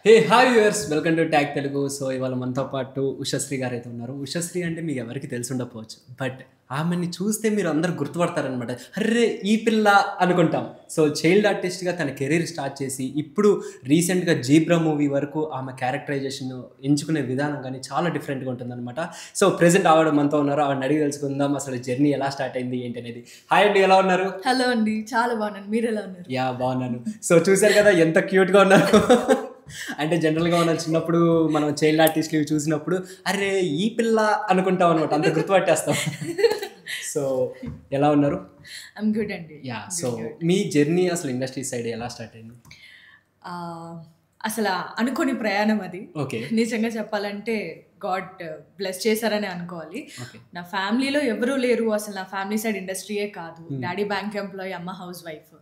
Hey hi viewers, welcome to tag Telugu. So ఇవాళ మనతో పాటు ఉషశ్రీ గారు అయితే ఉన్నారు. ఉషశ్రీ అంటే మీకు ఎవరికి తెలిసి ఉండకపోవచ్చు, బట్ ఆమెని చూస్తే మీరు అందరు గుర్తుపడతారనమాట. అర్రే ఈ పిల్ల అనుకుంటాం. సో చైల్డ్ ఆర్టిస్ట్గా తన కెరీర్ స్టార్ట్ చేసి ఇప్పుడు రీసెంట్గా జీబ్రా మూవీ వరకు ఆమె క్యారెక్టరైజేషన్ ఎంచుకునే విధానం కానీ చాలా డిఫరెంట్గా ఉంటుందన్నమాట. సో ప్రెజెంట్ ఆవిడ మనతో ఉన్నారు. ఆవిడ అడిగి తెలుసుకుందాం అసలు జర్నీ ఎలా స్టార్ట్ అయింది ఏంటి అనేది. హాయ్ అండి, ఎలా ఉన్నారు? హలో అండి, చాలా బాగున్నాను. మీరు ఎలా ఉన్నారు? యా బాగున్నాను. సో చూసారు కదా ఎంత క్యూట్గా ఉన్నారు. అంటే జనరల్గా మనం చిన్నప్పుడు మనం చైల్డ్ ఆర్టిస్ట్లు ఇవి చూసినప్పుడు అరే ఈ పిల్ల అనుకుంటాం అనమాట, అంత గుర్తుపట్టేస్తాం. సో ఎలా ఉన్నారు? ఐమ్ గుడ్ అండి. యా, సో మీ జర్నీ అసలు ఇండస్ట్రీ సైడ్ ఎలా స్టార్ట్ అయింది? అసలు అనుకోని ప్రయాణం అది. ఓకే. నిజంగా చెప్పాలంటే గాడ్ బ్లెస్ చేశారని అనుకోవాలి. ఓకే. నా ఫ్యామిలీలో ఎవరూ లేరు. అసలు నా ఫ్యామిలీ సైడ్ ఇండస్ట్రీయే కాదు. డాడీ బ్యాంక్ ఎంప్లాయీ, అమ్మ హౌస్ వైఫ్.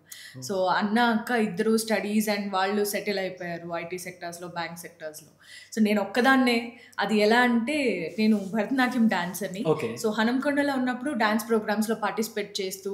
సో అన్న అక్క ఇద్దరు స్టడీస్ అండ్ వాళ్ళు సెటిల్ అయిపోయారు ఐటీ సెక్టార్స్లో, బ్యాంక్ సెక్టార్స్లో. సో నేను ఒక్కదాన్నే. అది ఎలా అంటే, నేను భరతనాట్యం డాన్సర్ని. ఓకే. సో హనంకొండలో ఉన్నప్పుడు డాన్స్ ప్రోగ్రామ్స్లో పార్టిసిపేట్ చేస్తూ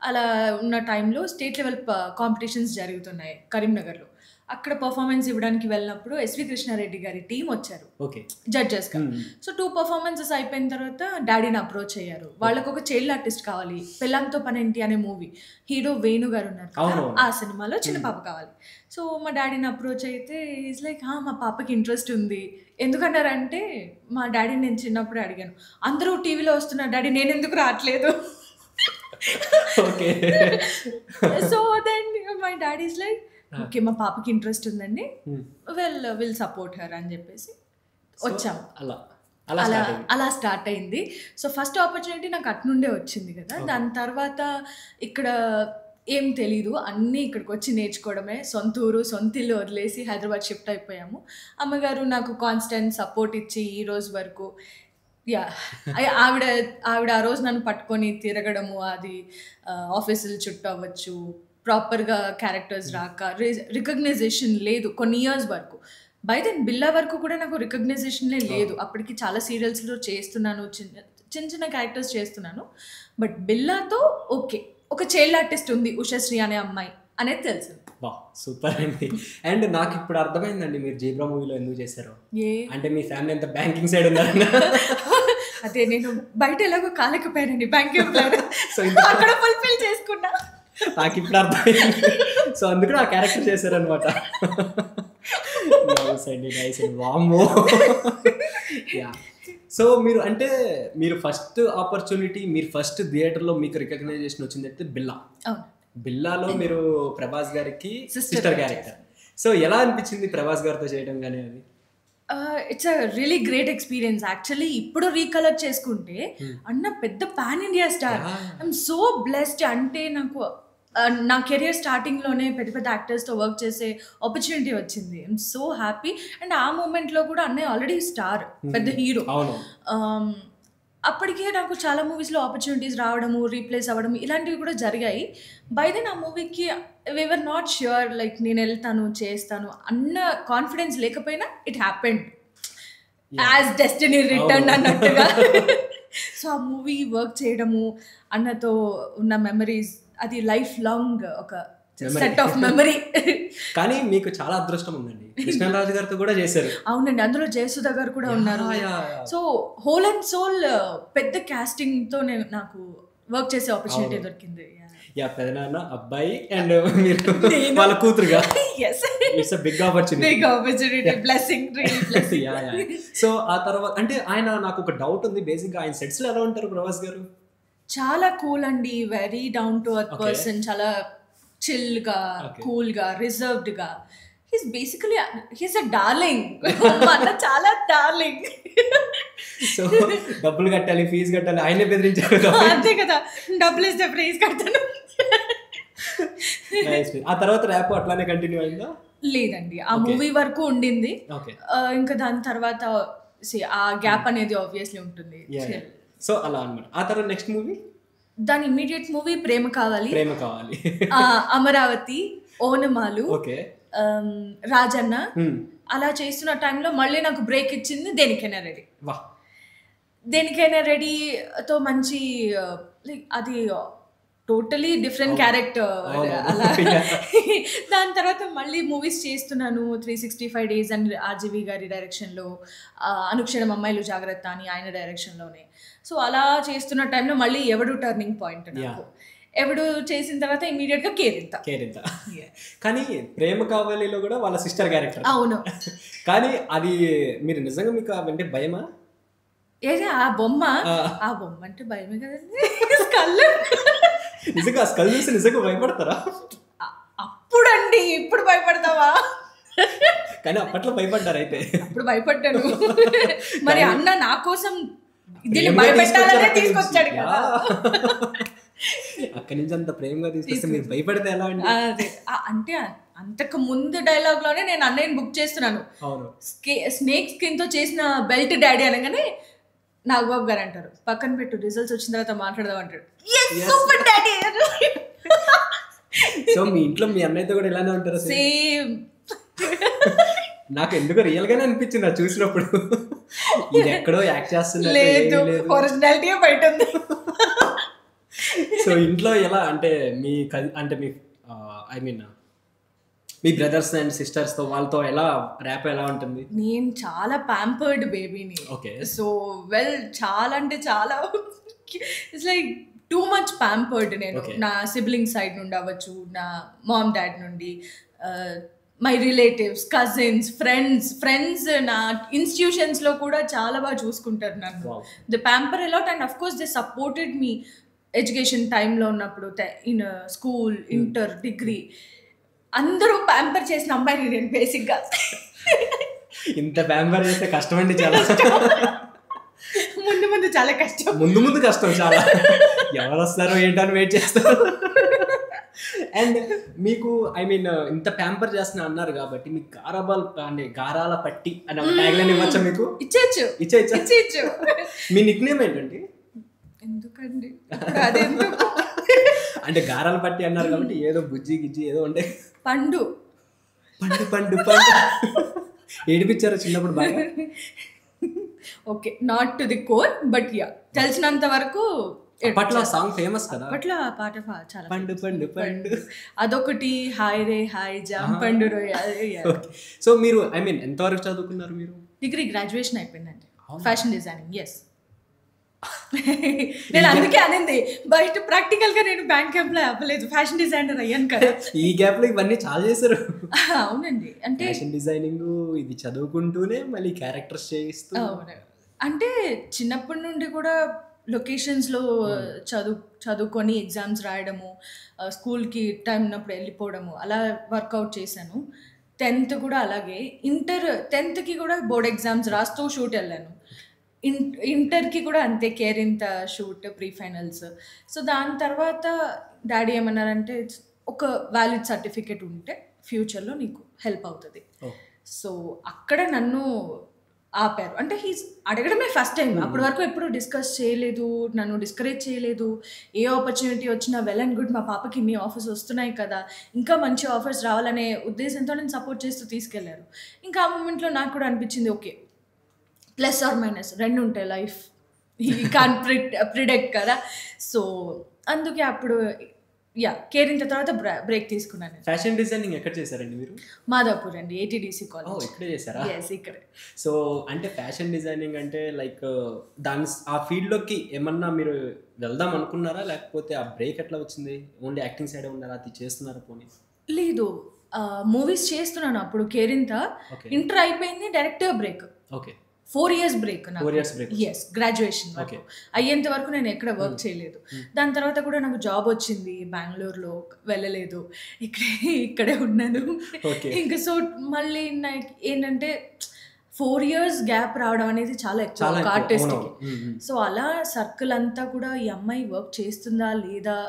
అలా ఉన్న టైంలో స్టేట్ లెవెల్ కాంపిటీషన్స్ జరుగుతున్నాయి కరీంనగర్లో. అక్కడ పర్ఫార్మెన్స్ ఇవ్వడానికి వెళ్ళినప్పుడు ఎస్వి కృష్ణారెడ్డి గారి టీం వచ్చారు ఓకే జడ్జెస్గా. సో 2 పర్ఫార్మెన్సెస్ అయిపోయిన తర్వాత డాడీని అప్రోచ్ అయ్యారు. వాళ్ళకు ఒక చైల్డ్ ఆర్టిస్ట్ కావాలి, పెళ్ళంతో పనేంటి అనే మూవీ, హీరో వేణు గారు ఉన్నారు కదా, ఆ సినిమాలో చిన్న పాప కావాలి. సో మా డాడీని అప్రోచ్ అయితే ఈజ్ లైక్ మా పాపకి ఇంట్రెస్ట్ ఉంది. ఎందుకన్నారంటే, మా డాడీని నేను చిన్నప్పుడు అడిగాను, అందరూ టీవీలో వస్తున్నారు డాడీ, నేను ఎందుకు రావట్లేదు? Okay. So then my daddy is like okay, మా పాపకి ఇంట్రెస్ట్ ఉందండి, విల్ సపోర్ట్ హర్ అని చెప్పేసి వచ్చాము. అలా స్టార్ట్ అయింది. సో ఫస్ట్ ఆపర్చునిటీ నాకు అటు నుండే వచ్చింది కదా. దాని తర్వాత ఇక్కడ ఏం తెలీదు, అన్నీ ఇక్కడికి వచ్చి నేర్చుకోవడమే. సొంత ఊరు, సొంత ఇల్లు వదిలేసి హైదరాబాద్ షిఫ్ట్ అయిపోయాము. అమ్మగారు నాకు కాన్స్టెంట్ సపోర్ట్ ఇచ్చి ఈ రోజు వరకు. యా, ఆవిడ ఆ రోజు నన్ను పట్టుకొని తిరగడము, అది ఆఫీసులు చుట్టూ అవ్వచ్చు, ప్రాపర్గా క్యారెక్టర్స్ రాక, రికగ్నైజేషన్ లేదు కొన్ని ఇయర్స్ వరకు. బై దెన్ బిల్లా వరకు కూడా నాకు రికగ్నైజేషన్లే లేదు. అప్పటికి చాలా సీరియల్స్లో చేస్తున్నాను, చిన్న చిన్న క్యారెక్టర్స్ చేస్తున్నాను. బట్ బిల్లాతో ఓకే, ఒక చైల్డ్ ఆర్టిస్ట్ ఉంది ఉషశ్రీ అనే అమ్మాయి అనేది తెలిసింది. వా సూపర్ అండి. అండ్ నాకు ఇప్పుడు అర్థమైందండి మీరు జీబ్రా మూవీలో ఎందుకు చేశారు. అంటే మీ ఫ్యామిలీ అంతా బ్యాంకింగ్ సైడ్ ఉన్నారన్న. అదే, నేను బయట ఎలాగో కాలేకపోయానండి బ్యాంకింగ్ ప్లాన్, సో అక్కడ ఫుల్ఫిల్ చేసుకున్నా. నాకు ఇప్పుడు అర్థమైంది. సో అందుకు ఆ క్యారెక్టర్ చేశారనమాట. వామ్మో. యా, సో మీరు అంటే మీరు ఫస్ట్ ఆపర్చునిటీ, మీరు ఫస్ట్ థియేటర్లో మీకు రికగ్నైజేషన్ వచ్చిందంటే బిల్లా. బిల్లాలో మీరు ప్రభాస్ గారికి సిస్టర్ క్యారెక్టర్. సో ఎలా అనిపించింది ప్రభాస్ గారితో చేయడం కానీ? అది it's a really great experience actually. ఇప్పుడు రీకలెక్ట్ చేసుకుంటే అన్న పెద్ద pan India star. I'm so blessed. అంటే నాకు నా కెరియర్ స్టార్టింగ్లోనే పెద్ద పెద్ద యాక్టర్స్తో వర్క్ చేసే ఆపర్చునిటీ వచ్చింది. I'm so happy. అండ్ ఆ మూమెంట్లో కూడా అన్నయ్య ఆల్రెడీ స్టార్, పెద్ద హీరో. అప్పటికే నాకు చాలా మూవీస్లో ఆపర్చునిటీస్ రావడము, రీప్లేస్ అవ్వడం, ఇలాంటివి కూడా జరిగాయి. బై దెన్ ఆ మూవీకి వి వర్ నాట్ ష్యూర్, లైక్ నేను వెళ్తాను చేస్తాను అన్న కాన్ఫిడెన్స్ లేకపోయినా it happened as destiny return అన్నట్టుగా. సో ఆ మూవీ వర్క్ చేయడము, అన్నతో ఉన్న మెమరీస్, అది లైఫ్ లాంగ్ ఒక సెట్ ఆఫ్ మెమరీ. కానీ మీకు చాలా అదృష్టం ఉందండి, కృష్ణరాజు గారితో కూడా చేశారు. అవునండి, అందులో జయసుధ గారు కూడా ఉన్నారు. సో హోల్ అండ్ సోల్ పెద్ద కాస్టింగ్ తో నాకు వర్క్ చేసే ఆపర్చునిటీ దొరికింది. యా, పెదనాన్న, అబ్బాయి అండ్ మీరు వాళ్ళ కూతురుగా. It's a big opportunity, blessing, really blessing. Yeah yeah. So ఆ తర్వాత అంటే ఆయన, నాకు ఒక డౌట్ ఉంది బేసిక్ గా, ఆయన సెట్స్ లో ఎలా ఉంటారు ప్రభాస్ గారు? చాలా కూల్ అండి, very down to earth person. చాలా చిల్గా, కూల్గా, రిజర్వ్డ్గా. He's basically he's a darling. చాలా డార్లింగ్. సో డబ్బులు కట్టాలి, ఫీజు కట్టాలి, ఆయనే బెదిరించారు. అంతే కదా, డబ్బులు ఇస్తే ఫీజు కట్టాను. ఆ తర్వాత ర్యాప్ అట్లానే కంటిన్యూ అయిందా? లేదండి, ఆ మూవీ వరకు ఉండింది. ఇంకా దాని తర్వాత ఆ గ్యాప్ అనేది ఆబ్వియస్లీ ఉంటుంది. సో అలా అన్నమాట. ఆ తర్వాత నెక్స్ట్ మూవీ, దాని ఇమ్మీడియట్ మూవీ ప్రేమ కావాలి, అమరావతి, ఓనమాలు, రాజన్న. అలా చేస్తున్న టైంలో మళ్ళీ నాకు బ్రేక్ ఇచ్చింది దేనికైనా రెడీ. దేనికైనా రెడీతో మంచి, లైక్ అది టోటలీ డిఫరెంట్ క్యారెక్టర్ అలా. దాని తర్వాత మళ్ళీ మూవీస్ చేస్తున్నాను 365 days అని ఆర్జీవి గారి డైరెక్షన్లో, అనుక్షణం అమ్మాయిలు జాగ్రత్త అని ఆయన డైరెక్షన్లోనే. సో అలా చేస్తున్న టైంలో మళ్ళీ ఎవడు టర్నింగ్ పాయింట్ నాకు. ఎవడు చేసిన తర్వాత ఇమీడియట్ గా కేరింత. కానీ ప్రేమ కావాలిలో కూడా వాళ్ళ సిస్టర్ క్యారెక్టర్. అవును. కానీ అది మీరు నిజంగా మీకు అంటే భయమా? ఏదే ఆ బొమ్మ అంటే భయమే కదండి. నిజంగా స్కల్ చూసి నిజంగా భయపడతారా? అప్పుడండి, ఇప్పుడు భయపడతావా? కానీ అప్పట్లో భయపడ్డారు అయితే. అప్పుడు భయపడ్డాను. మరి అన్న నా కోసం దీన్ని భయపెట్టాలనే తీసుకొచ్చాడు కదా. అక్కడి నుంచి అంత ప్రేమగా తీసుకొస్తే మీరు భయపడితే ఎలా అండి? అంటే అంతకు ముందు డైలాగ్ లోనే నేను అన్నయ్యని బుక్ చేస్తున్నాను. స్నేక్ స్కిన్ తో చేసిన బెల్ట్ డాడీ అనగానే నాగబాబు గారు అంటారు, పక్కన పెట్టు, రిజల్ట్స్ వచ్చిన తర్వాత మాట్లాడదాం అంటాడు. సో మీ ఇంట్లో మీ అన్నయ్యతో కూడా ఇలానే ఉంటారు? సేమ్. నాకు ఎందుకు రియల్ గానే అనిపించింది అది చూసినప్పుడు. ఇది ఎక్కడో యాక్ట్ చేస్తున్నా, లేదు ఒరిజినాలిటీ బయట ఉంది. సో ఇంట్లో ఎలా అంటే me I mean me brothers and sisters తో వాళ్ళతో ఎలా ర్యాప్ ఎలా ఉంటుంది? నేను చాలా ప్యాంపర్డ్ బేబీని. ఓకే. సో చాలా అంటే చాలా it's like too much pampered. నేను నా సిబ్లింగ్ సైడ్ నుండి అవ్వచ్చు, నా మామ్ డాడ్ నుండి, మై రిలేటివ్స్, కజిన్స్, ఫ్రెండ్స్ నా ఇన్స్టిట్యూషన్స్లో కూడా చాలా బాగా చూసుకుంటారు నన్ను. The pamper a lot and of course they supported me education టైంలో ఉన్నప్పుడు. ఇన్ స్కూల్, ఇంటర్, డిగ్రీ అందరూ ప్యాంపర్ చేసిన అమ్మాయిని నేను బేసిక్గా. ఇంత ప్యాంపర్ చేస్తే కష్టం అండి చాలా. ముందు చాలా కష్టం, ముందు కష్టం చాలా. ఎవరు వస్తారో ఏంటని వెయిట్ చేస్తారు. అండ్ మీకు ఐ మీన్ ఇంత ప్యాంపర్ చేస్తున్నా అన్నారు కాబట్టి మీకు గారాల పట్టి అని ఒక ట్యాగ్ లైన్ ఇవ్వచ్చా మీకు? ఇచ్చేయచ్చు. మీ నిక్ నేమ్ ఏంటండి? ఎందుకండి అదెందుకు అంటే గారాల పట్టి అన్నారు కాబట్టి ఏదో బుజ్జి గిజ్జి ఏదో ఉండే. పండు ఏడిపించారు చిన్నప్పుడు బాగా? Okay, not to the core but yeah తెలిసినంత వరకు. అప్పట్లో సాంగ్ ఫేమస్ కదా, అప్పట్లో ఆ పాట చాలా పండు పండు పండు అదొకటి. హాయ్ రే హాయ్ జామ్ పండు రోయ్. సో మీరు ఐ మీన్ ఎంతవరకు చదువుకున్నారు మీరు? డిగ్రీ గ్రాడ్యుయేషన్ అయిపోయిందండి, ఫ్యాషన్ డిజైనింగ్. ఎస్. నేను అందుకే అనింది బయట ప్రాక్టికల్ గా నేను బ్యాంక్ ఎంప్లాయ్ అవ్వలేదు, ఫ్యాషన్ డిజైనర్ అయ్యాను కదా. ఈ గ్యాప్ లో ఇవన్నీ చాలా చేశారు. అవునండి, అంటే ఫ్యాషన్ డిజైనింగ్ ఇది చదువుకుంటూనే మళ్ళీ క్యారెక్టర్స్ చేయిస్తూ. అవును, అంటే చిన్నప్పటి నుండి కూడా లొకేషన్స్లో చదువుకొని ఎగ్జామ్స్ రాయడము, స్కూల్కి టైం ఉన్నప్పుడు వెళ్ళిపోవడము, అలా వర్కౌట్ చేశాను. 10th కూడా అలాగే. 10th కూడా బోర్డ్ ఎగ్జామ్స్ రాస్తూ షూట్ వెళ్ళాను. ఇంటర్కి కూడా అంతే, Kerintha shoot, pre finals. So దాని తర్వాత డాడీ ఏమన్నారంటే ఒక వ్యాలిడ్ సర్టిఫికేట్ ఉంటే ఫ్యూచర్లో నీకు హెల్ప్ అవుతుంది. సో అక్కడ నన్ను ఆపారు. అంటే అడగడమే ఫస్ట్ టైం. అప్పటి వరకు ఎప్పుడు డిస్కస్ చేయలేదు, నన్ను డిస్కరేజ్ చేయలేదు. ఏ ఆపర్చునిటీ వచ్చినా వెల్ అండ్ గుడ్, మా పాపకి ఇన్ని ఆఫర్స్ వస్తున్నాయి కదా, ఇంకా మంచి ఆఫర్స్ రావాలనే ఉద్దేశంతో నేను సపోర్ట్ చేస్తూ తీసుకెళ్లారు. ఇంకా ఆ మూమెంట్లో నాకు కూడా అనిపించింది ఓకే, ప్లస్ ఆర్ మైనస్ రెండు ఉంటాయి లైఫ్, ఈ కాన్ ప్రిడిక్ట్ కదా. సో అందుకే అప్పుడు కేరింత తర్వాత బ్రేక్ తీసుకున్నాను. ఫ్యాషన్ డిజైనింగ్ ఎక్కడ చేశారండి మీరు? మాదాపూర్ అండి, ATDC కాలేజ్. ఇక్కడే చేశారా? ఇక్కడే. సో అంటే ఫ్యాషన్ డిజైనింగ్ అంటే లైక్ ఆ ఫీల్డ్లోకి ఏమన్నా మీరు వెళ్దాం అనుకున్నారా, లేకపోతే ఆ బ్రేక్ ఎట్లా వచ్చింది? ఓన్లీ యాక్టింగ్ సైడే ఉన్నారా, అది చేస్తున్నారా? పోనీ లేదు, మూవీస్ చేస్తున్నాను అప్పుడు. కేరింత ఇంటర్ అయిపోయింది, direct break. Okay, 4 years break. 4 years break. Yes, graduation అయ్యేంత వరకు నేను ఎక్కడ వర్క్ చేయలేదు. దాని తర్వాత కూడా నాకు జాబ్ వచ్చింది బెంగళూరులో, వెళ్ళలేదు, ఇక్కడే ఉన్నాను ఇంకా. సో మళ్ళీ నాకు ఏంటంటే 4 years గ్యాప్ రావడం అనేది చాలా ఎక్కువ ఆర్టిస్ట్కి. సో అలా సర్కిల్ అంతా కూడా ఈ అమ్మాయి వర్క్ చేస్తుందా లేదా,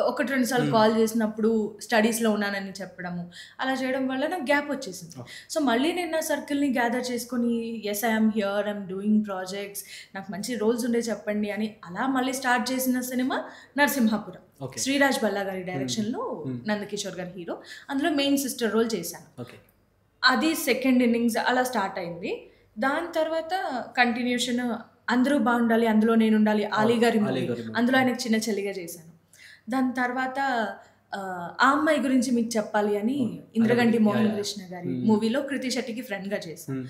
ఒకటి 2 సార్లు కాల్ చేసినప్పుడు స్టడీస్లో ఉన్నానని చెప్పడము, అలా చేయడం వల్ల నాకు గ్యాప్ వచ్చేసింది. సో మళ్ళీ నేను నా సర్కిల్ని గ్యాదర్ చేసుకొని yes I'm here, I'm doing projects, నాకు మంచి రోల్స్ ఉండే చెప్పండి అని అలా మళ్ళీ స్టార్ట్ చేసిన సినిమా నరసింహాపురం. శ్రీరాజ్ బల్లా గారి డైరెక్షన్లో, నందకిషోర్ గారి హీరో, అందులో మెయిన్ సిస్టర్ రోల్ చేశాను. అది సెకండ్ ఇన్నింగ్స్ అలా స్టార్ట్ అయింది. దాని తర్వాత కంటిన్యూషన్ అందరూ బాగుండాలి, అందులో నేను ఉండాలి, ఆలీ గారి మూవీ, అందులో ఆయనకు చిన్న చెల్లిగా చేశాను. దాని తర్వాత ఆ అమ్మాయి గురించి మీకు చెప్పాలి అని ఇంద్రగంటి మోహన్ కృష్ణ గారి మూవీలో కృతి శెట్టికి ఫ్రెండ్గా చేశాను.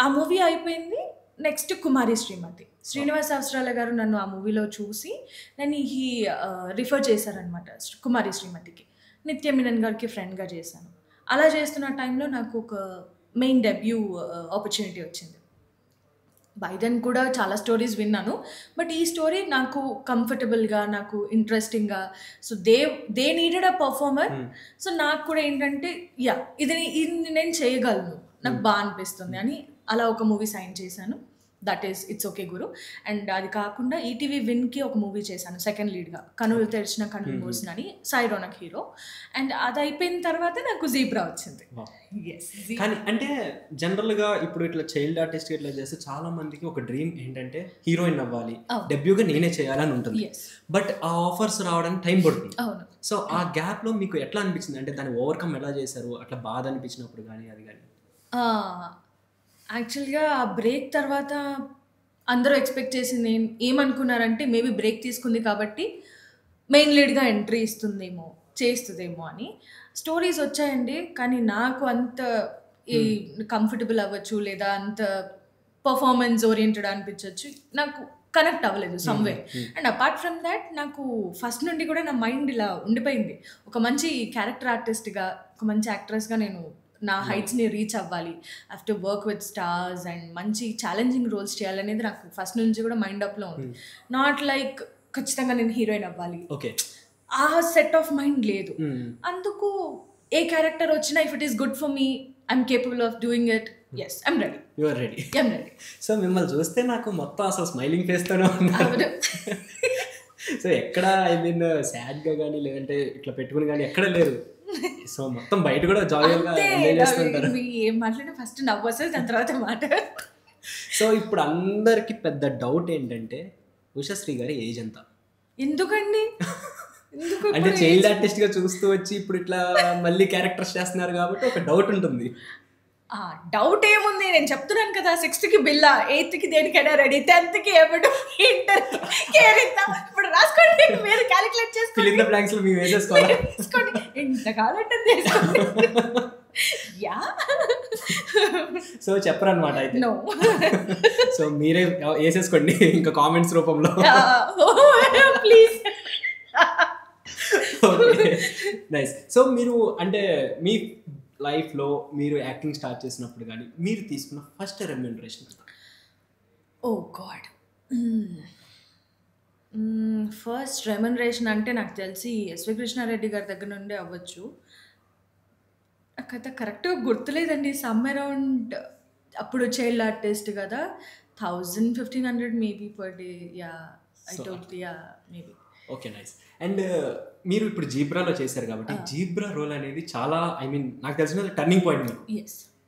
ఆ మూవీ అయిపోయింది. నెక్స్ట్ కుమారి శ్రీమతి, శ్రీనివాస్ అవసరాల గారు నన్ను ఆ మూవీలో చూసి నన్ను రిఫర్ చేశారనమాట కుమారి శ్రీమతికి. నిత్య మీనన్ గారికి ఫ్రెండ్గా చేశాను. అలా చేస్తున్న టైంలో నాకు ఒక మెయిన్ డెబ్యూ ఆపర్చునిటీ వచ్చింది. బై దెన్ కూడా చాలా స్టోరీస్ విన్నాను, బట్ ఈ స్టోరీ నాకు కంఫర్టబుల్గా, నాకు ఇంట్రెస్టింగ్గా, so they needed a performer. So నాకు కూడా ఏంటంటే ఇది నేను చేయగలను, నాకు బాగా అనిపిస్తుంది అని అలా ఒక మూవీ సైన్ చేశాను. That is it's okay Guru. And అది కాకుండా ఈటీవీ విన్కి ఒక మూవీ చేశాను సెకండ్ లీడ్గా, కనులు తెరిచిన కనులు మూసిన అని, సాయి రోనక్ హీరో. అండ్ అది అయిపోయిన తర్వాత నాకు జీబ్రా వచ్చింది. కానీ అంటే జనరల్గా ఇప్పుడు ఇట్లా చైల్డ్ ఆర్టిస్ట్ ఇట్లా చేస్తే చాలా మందికి ఒక డ్రీమ్ ఏంటంటే హీరోయిన్ అవ్వాలి, డెబ్యూగా నేనే చేయాలని ఉంటుంది. బట్ ఆ ఆఫర్స్ రావడానికి టైం పడుతుంది. సో ఆ గ్యాప్లో మీకు ఎట్లా అనిపించింది, అంటే దాన్ని ఓవర్కమ్ ఎలా చేశారు, అట్లా బాధ అనిపించినప్పుడు కానీ అది కానీ? యాక్చువల్గా ఆ బ్రేక్ తర్వాత అందరూ ఎక్స్పెక్ట్ చేసింది ఏమనుకున్నారంటే మేబీ బ్రేక్ తీసుకుంది కాబట్టి మెయిన్ లీడ్గా ఎంట్రీ ఇస్తుందేమో, చేస్తుందేమో అని. స్టోరీస్ వచ్చాయండి, కానీ నాకు అంత ఈ కంఫర్టబుల్ అవ్వచ్చు లేదా అంత పర్ఫార్మెన్స్ ఓరియంటెడ్ అనిపించవచ్చు, నాకు కనెక్ట్ అవ్వలేదు somewhere. And apart from that నాకు ఫస్ట్ నుండి కూడా నా మైండ్ ఇలా ఉండిపోయింది, ఒక మంచి క్యారెక్టర్ ఆర్టిస్ట్గా, ఒక మంచి యాక్ట్రెస్గా నేను నా హైట్స్ని రీచ్ అవ్వాలి, after work with stars and మంచి ఛాలెంజింగ్ రోల్స్ చేయాలనేది నాకు ఫస్ట్ నుంచి కూడా మైండ్ అప్లో ఉంది. నాట్ లైక్ ఖచ్చితంగా నేను హీరోయిన్ అవ్వాలి, ఆ సెట్ ఆఫ్ మైండ్ లేదు. అందుకు ఏ క్యారెక్టర్ వచ్చినా if it is good for me, I'm capable of doing it, yes I'm ready. You are ready. I'm ready. So మిమ్మల్ని చూస్తే నాకు మొత్తం అసలు స్మైలింగ్ ఫేస్తోనే ఉన్నారు. సో ఎక్కడ ఐ మీన్ సాడ్గా కానీ లేదంటే ఇట్లా పెట్టుకుని కానీ ఎక్కడ లేరు. సో మొత్తం బయట కూడా జాలీగా ఎంజాయ్ చేస్తుంటారు. ఏం మాట్లాడినా ఫస్ట్ నవ్వు వస్తుంది, దాని తర్వాత మాట. సో ఇప్పుడు అందరికి పెద్ద డౌట్ ఏంటంటే ఉషశ్రీ గారి ఏజ్ ఎంత? ఎందుకండి? అంటే చైల్డ్ ఆర్టిస్ట్ గా చూస్తూ వచ్చి ఇప్పుడు ఇట్లా మళ్ళీ క్యారెక్టర్స్ చేస్తున్నారు కాబట్టి ఒక డౌట్ ఉంటుంది. డౌట్ ఏముంది, నేను చెప్తున్నాను కదా, 6th కి బిల్లా, 8th కి దేనికైనా రెడీ, 10th కి ఎవడు, ఇంటర్ కేర్ ఇద్దాం. ఇప్పుడు రాసుకోండి, మీరు క్యాలిక్యులేట్ చేసుకోండి, ఫిల్ ఇన్ ద బ్లాంక్స్ లో మీరు వేసేసుకోవాలి. ఎంత కావాలంటే యా. సో చెప్పరన్నమాట అయితే. సో మీరే వేసేసుకోండి ఇంకా కామెంట్స్ రూపంలో, ప్లీజ్. Okay, nice. సో మీరు అంటే మీ లైఫ్లో మీరు యాక్టింగ్ స్టార్ట్ చేసినప్పుడు కానీ మీరు తీసుకున్న ఫస్ట్ రెమ్యూనరేషన్? ఓ గాడ్, ఫస్ట్ రెమ్యూనరేషన్ అంటే నాకు తెలిసి ఎస్వి కృష్ణారెడ్డి గారి దగ్గర నుండి అవ్వచ్చు. నాకైతే కరెక్ట్గా గుర్తులేదండి, సమ్ అరౌండ్, అప్పుడు చైల్డ్ ఆర్టిస్ట్ కదా, 1000-1500 maybe per day. Yeah, I took yeah maybe. Okay, nice. And మీరు ఇప్పుడు జీబ్రాలో చేశారు కాబట్టి జీబ్రా రోల్ అనేది చాలా, ఐ మీన్ నాకు తెలిసిన టర్నింగ్ పాయింట్ మీకు.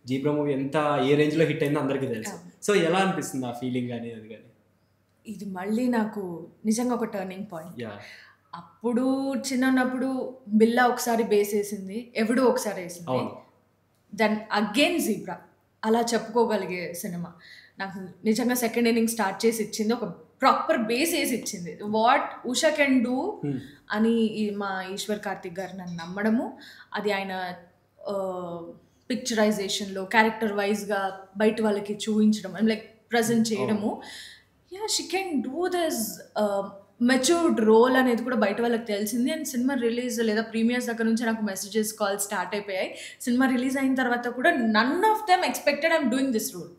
జీబ్రా మూవీ ఎంత ఏ రేంజ్లో హిట్ అయిందో అందరికీ తెలుసు. సో ఎలా అనిపిస్తుంది ఆ ఫీలింగ్ కానీ అది కానీ? ఇది మళ్ళీ నాకు నిజంగా ఒక టర్నింగ్ పాయింట్. అప్పుడు చిన్నప్పుడు బిల్లా ఒకసారి బేస్ వేసింది, ఎవడు ఒకసారి వేసింది, దెన్ అగైన్ జీబ్రా, అలా చెప్పుకోగలిగే సినిమా నాకు నిజంగా సెకండ్ ఇన్నింగ్ స్టార్ట్ చేసి ఇచ్చింది, ఒక ప్రాపర్ బేస్ వేసి ఇచ్చింది. వాట్ ఉషా కెన్ డూ అని మా ఈశ్వర్ కార్తిక్ గారు నన్ను నమ్మడము, అది ఆయన పిక్చరైజేషన్లో క్యారెక్టర్ వైజ్గా బయట వాళ్ళకి చూపించడం, లైక్ ప్రజెంట్ చేయడము. Yeah, she can do this matured role అనేది కూడా బయట వాళ్ళకి తెలిసింది. అండ్ సినిమా రిలీజ్ లేదా ప్రీమియర్స్ దగ్గర నుంచి నాకు మెసేజెస్ కాల్ స్టార్ట్ అయిపోయాయి. సినిమా రిలీజ్ అయిన తర్వాత కూడా none of them expected I'm doing this role.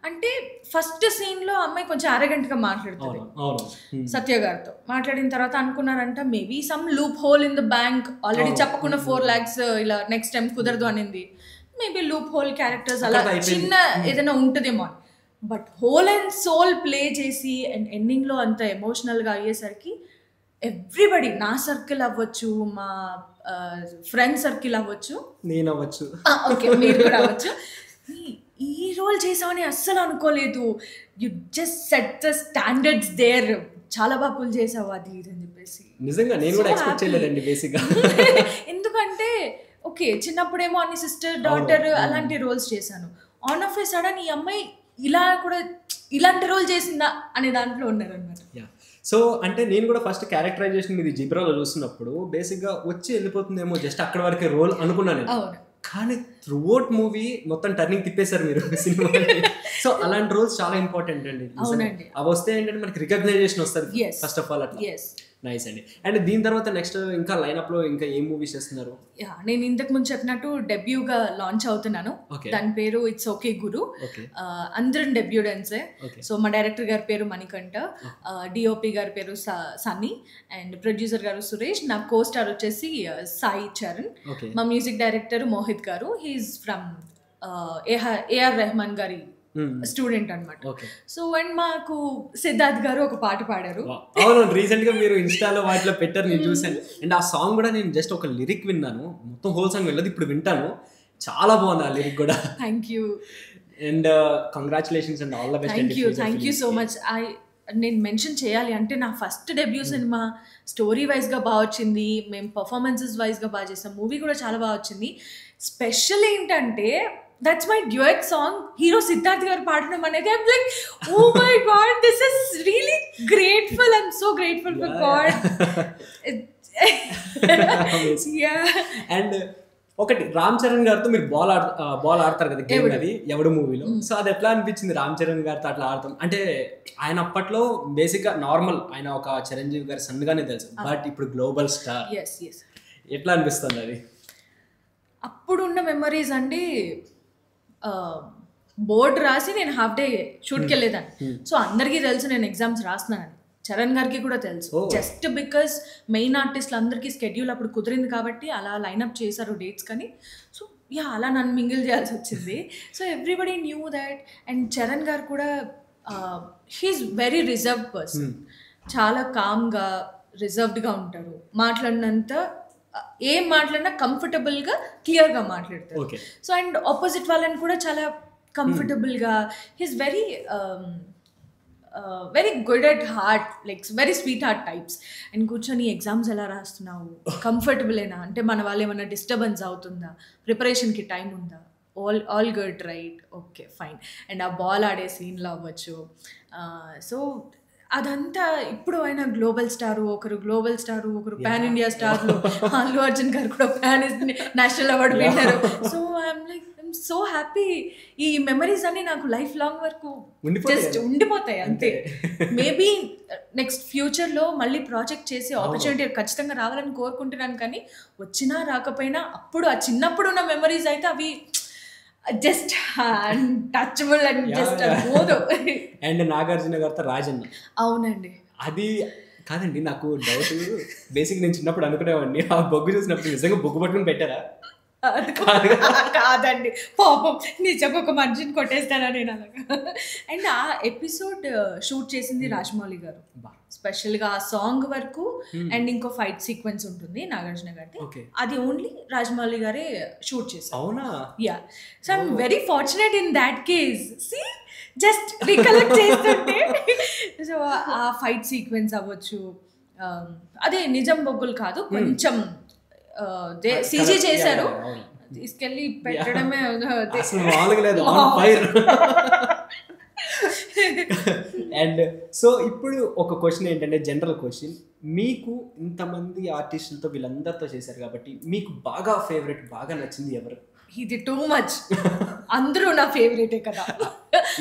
అంటే ఫస్ట్ సీన్లో అమ్మాయి కొంచెం అరగంటగా మాట్లాడుతుంది సత్య గారితో. మాట్లాడిన తర్వాత అనుకున్నారంట maybe some loophole in the bank, already చెప్పకుండా 4 lakhs ఇలా నెక్స్ట్ టైం కుదరదు అనింది. మేబీ లూప్ హోల్ క్యారెక్టర్స్ అలా చిన్న ఏదైనా ఉంటుందేమో. But whole and soul play చేసి అండ్ ఎండింగ్లో అంత ఎమోషనల్గా అయ్యేసరికి ఎవ్రీబడి, నా సర్కిల్ అవ్వచ్చు, మా ఫ్రెండ్ సర్కిల్ అవ్వచ్చు, నేను అవ్వచ్చు, ఓకే మీరు కూడా అవ్వచ్చు, ఈ రోల్ చేసామని అస్సలు అనుకోలేదు, you just set the standards there, చాలా బాగా పుల్ చేసావు అది ఇది అని చెప్పేసి. నిజంగా నేను కూడా ఎక్స్పెక్ట్ చేయలేదండి బేసిక్గా. ఎందుకంటే ఓకే చిన్నప్పుడేమో అన్ని సిస్టర్ డాటర్ అలాంటి రోల్స్ చేశాను, ఆన్ ఆఫ్ ఏ సడన్ ఈ అమ్మాయి ఇలా కూడా ఇలాంటి రోల్ చేసిందా అనే దాంట్లో ఉన్నారు అనమాట. సో అంటే నేను కూడా ఫస్ట్ క్యారెక్టరైజేషన్ ఇది జిబ్రాలో చూస్తున్నప్పుడు బేసిక్గా వచ్చి వెళ్ళిపోతుందేమో జస్ట్ అక్కడ వరకే రోల్ అనుకున్నాను నేను. కానీ త్రూఅవుట్ మూవీ మొత్తం టర్నింగ్ తిప్పేశారు మీరు సినిమా. సో అలాంటి రోల్స్ చాలా ఇంపార్టెంట్ అండి. అవి వస్తే ఏంటంటే మనకి రికగ్నైజేషన్ వస్తుంది ఫస్ట్ ఆఫ్ ఆల్. అట్లా నైస్ అండి. అండ్ దీని తర్వాత నెక్స్ట్ ఇంకా లైనప్ లో ఇంకా ఏం మూవీస్ చేస్తున్నారు? నేను ఇంతకు ముందు చెప్పినట్టు డెబ్యూగా లాంచ్ అవుతున్నాను. దాని పేరు ఇట్స్ ఓకే గురు. అందరం డెబ్యూడెన్సే. సో మా డైరెక్టర్ గారి పేరు మణికంఠ, డిఓపి గారి పేరు సన్నీ, అండ్ ప్రొడ్యూసర్ గారు సురేష్, నా కో స్టార్ వచ్చేసి సాయి చరణ్, మా మ్యూజిక్ డైరెక్టర్ మోహిత్ గారు, హీఈస్ ఫ్రమ్ ఏఆర్ రెహమాన్ గారి స్టూడెంట్ అనమాట. సో అండ్ మాకు సిద్ధార్థ్ గారు ఒక పాట పాడారు. అవును, రీసెంట్ గా మీరు ఇన్స్టాలో వాటిలో పెట్టారు, నేను చూసాను. అండ్ ఆ సాంగ్ కూడా నేను జస్ట్ ఒక లిరిక్ విన్నాను, మొత్తం హోల్ సాంగ్ వెళ్ళదు, ఇప్పుడు వింటాను. చాలా బాగుంది ఆ లిరిక్ కూడా. Thank you and congratulations and all the best. Thank you so much. నేను మెన్షన్ చేయాలి అంటే నా ఫస్ట్ డెబ్యూ సినిమా స్టోరీ వైజ్గా బాగా వచ్చింది, మేము పర్ఫార్మెన్సెస్ వైజ్గా బాగా చేసాం, మూవీ కూడా చాలా బాగా వచ్చింది. స్పెషల్ ఏంటంటే that's my duet song, hero Siddharth garu paadanam anedi, I'm like, oh my god, this is really grateful, I'm so grateful for God. Yeah. And ఒకటి రామ్ చరణ్ గారితో మీరు బాల్ ఆడతారు కదా, గేమ్ అది ఎవడు మూవీలో. సో అది ఎట్లా అనిపించింది రామ్ చరణ్ గారితో అట్లా ఆడతాం అంటే? ఆయన అప్పట్లో బేసిక్ గా నార్మల్, ఆయన ఒక చిరంజీవి గారి సన్ గానే తెలుసు, బట్ ఇప్పుడు గ్లోబల్ స్టార్. ఎట్లా అనిపిస్తుంది అది? అప్పుడున్న మెమరీస్ అండి, బోర్డు రాసి నేను హాఫ్ డే షూట్కి వెళ్ళేదాన్ని. సో అందరికీ తెలుసు నేను ఎగ్జామ్స్ రాస్తున్నానని, చరణ్ గారికి కూడా తెలుసు. జస్ట్ బికాస్ మెయిన్ ఆర్టిస్టులు అందరికీ స్కెడ్యూల్ అప్పుడు కుదిరింది కాబట్టి అలా లైన్అప్ చేశారు డేట్స్. కానీ సో అలా నన్ను మింగిల్ చేయాల్సి వచ్చింది. So everybody knew that. And Charan గారు కూడా హీఈస్ వెరీ రిజర్వ్డ్ పర్సన్, చాలా కామ్గా రిజర్వ్డ్గా ఉంటారు. మాట్లాడినంత ఏం మాట్లాడినా కంఫర్టబుల్గా క్లియర్గా మాట్లాడతారు. సో అండ్ ఆపోజిట్ వాళ్ళని కూడా చాలా కంఫర్టబుల్గా, he's very very good at heart, like very sweet heart types. And కూర్చొని ఎగ్జామ్స్ ఎలా రాస్తున్నావు, కంఫర్టబులేనా అంటే మన వాళ్ళు ఏమైనా డిస్టర్బెన్స్ అవుతుందా, ప్రిపరేషన్కి టైం ఉందా, all good right, okay fine. And ఆ బాల్ ఆడే సీన్లో అవ్వచ్చు. సో అదంతా ఇప్పుడు ఆయన గ్లోబల్ స్టారు, ఒకరు గ్లోబల్ స్టారు, ఒకరు పాన్ ఇండియా స్టార్లు. అల్లు అర్జున్ గారు కూడా పాన్ నేషనల్ అవార్డు విన్నారు. So I'm like I'm so happy. ఈ మెమరీస్ అన్ని నాకు లైఫ్ లాంగ్ వరకు జస్ట్ ఉండిపోతాయి అంతే. మేబీ నెక్స్ట్ ఫ్యూచర్లో మళ్ళీ ప్రాజెక్ట్ చేసి ఆపర్చునిటీ ఖచ్చితంగా రావాలని కోరుకుంటున్నాను. కానీ వచ్చినా రాకపోయినా అప్పుడు ఆ చిన్నప్పుడు ఉన్న మెమరీస్ అయితే అవి జస్ట్ టచబుల్ అండ్ జస్ట్ పోదు. అండ్ నాగార్జున గారితో రాజన్న. అవునండి. అది కాదండి, నాకు డౌట్. బేసిక్ నేను చిన్నప్పుడు అనుకునేవాడిని, ఆ బొగ్గు చూసినప్పుడు నిజంగా బొగ్గు పట్టుకుని పెట్టారా? కాదండి, పాపం నిజంగా ఒక మనిషిని కొట్టేస్తానా నేను అలాగా. అండ్ ఆ ఎపిసోడ్ షూట్ చేసింది రాజమౌళి గారు స్పెషల్గా, ఆ సాంగ్ వరకు. అండ్ ఇంకో ఫైట్ సీక్వెన్స్ ఉంటుంది నాగార్జున గారి, అది ఓన్లీ రాజమౌళి గారే షూట్ చేశారు. అవునా? Yeah. So I'm very fortunate in that case. See just recollect చేస్తుంటే సో ఆ ఫైట్ సీక్వెన్స్ అవ్వచ్చు, అదే నిజం బొగ్గులు కాదు, కొంచెం సీజీ చేశారు, తీసుకెళ్ళి పెట్టడమే. అండ్ సో ఇప్పుడు ఒక క్వశ్చన్ ఏంటంటే, జనరల్ క్వశ్చన్, మీకు ఇంతమంది ఆర్టిస్టులతో వీళ్ళందరితో చేశారు కాబట్టి మీకు బాగా ఫేవరెట్, బాగా నచ్చింది ఎవరు? ఇది టూ మచ్, అందరూ నా ఫేవరెటే కదా.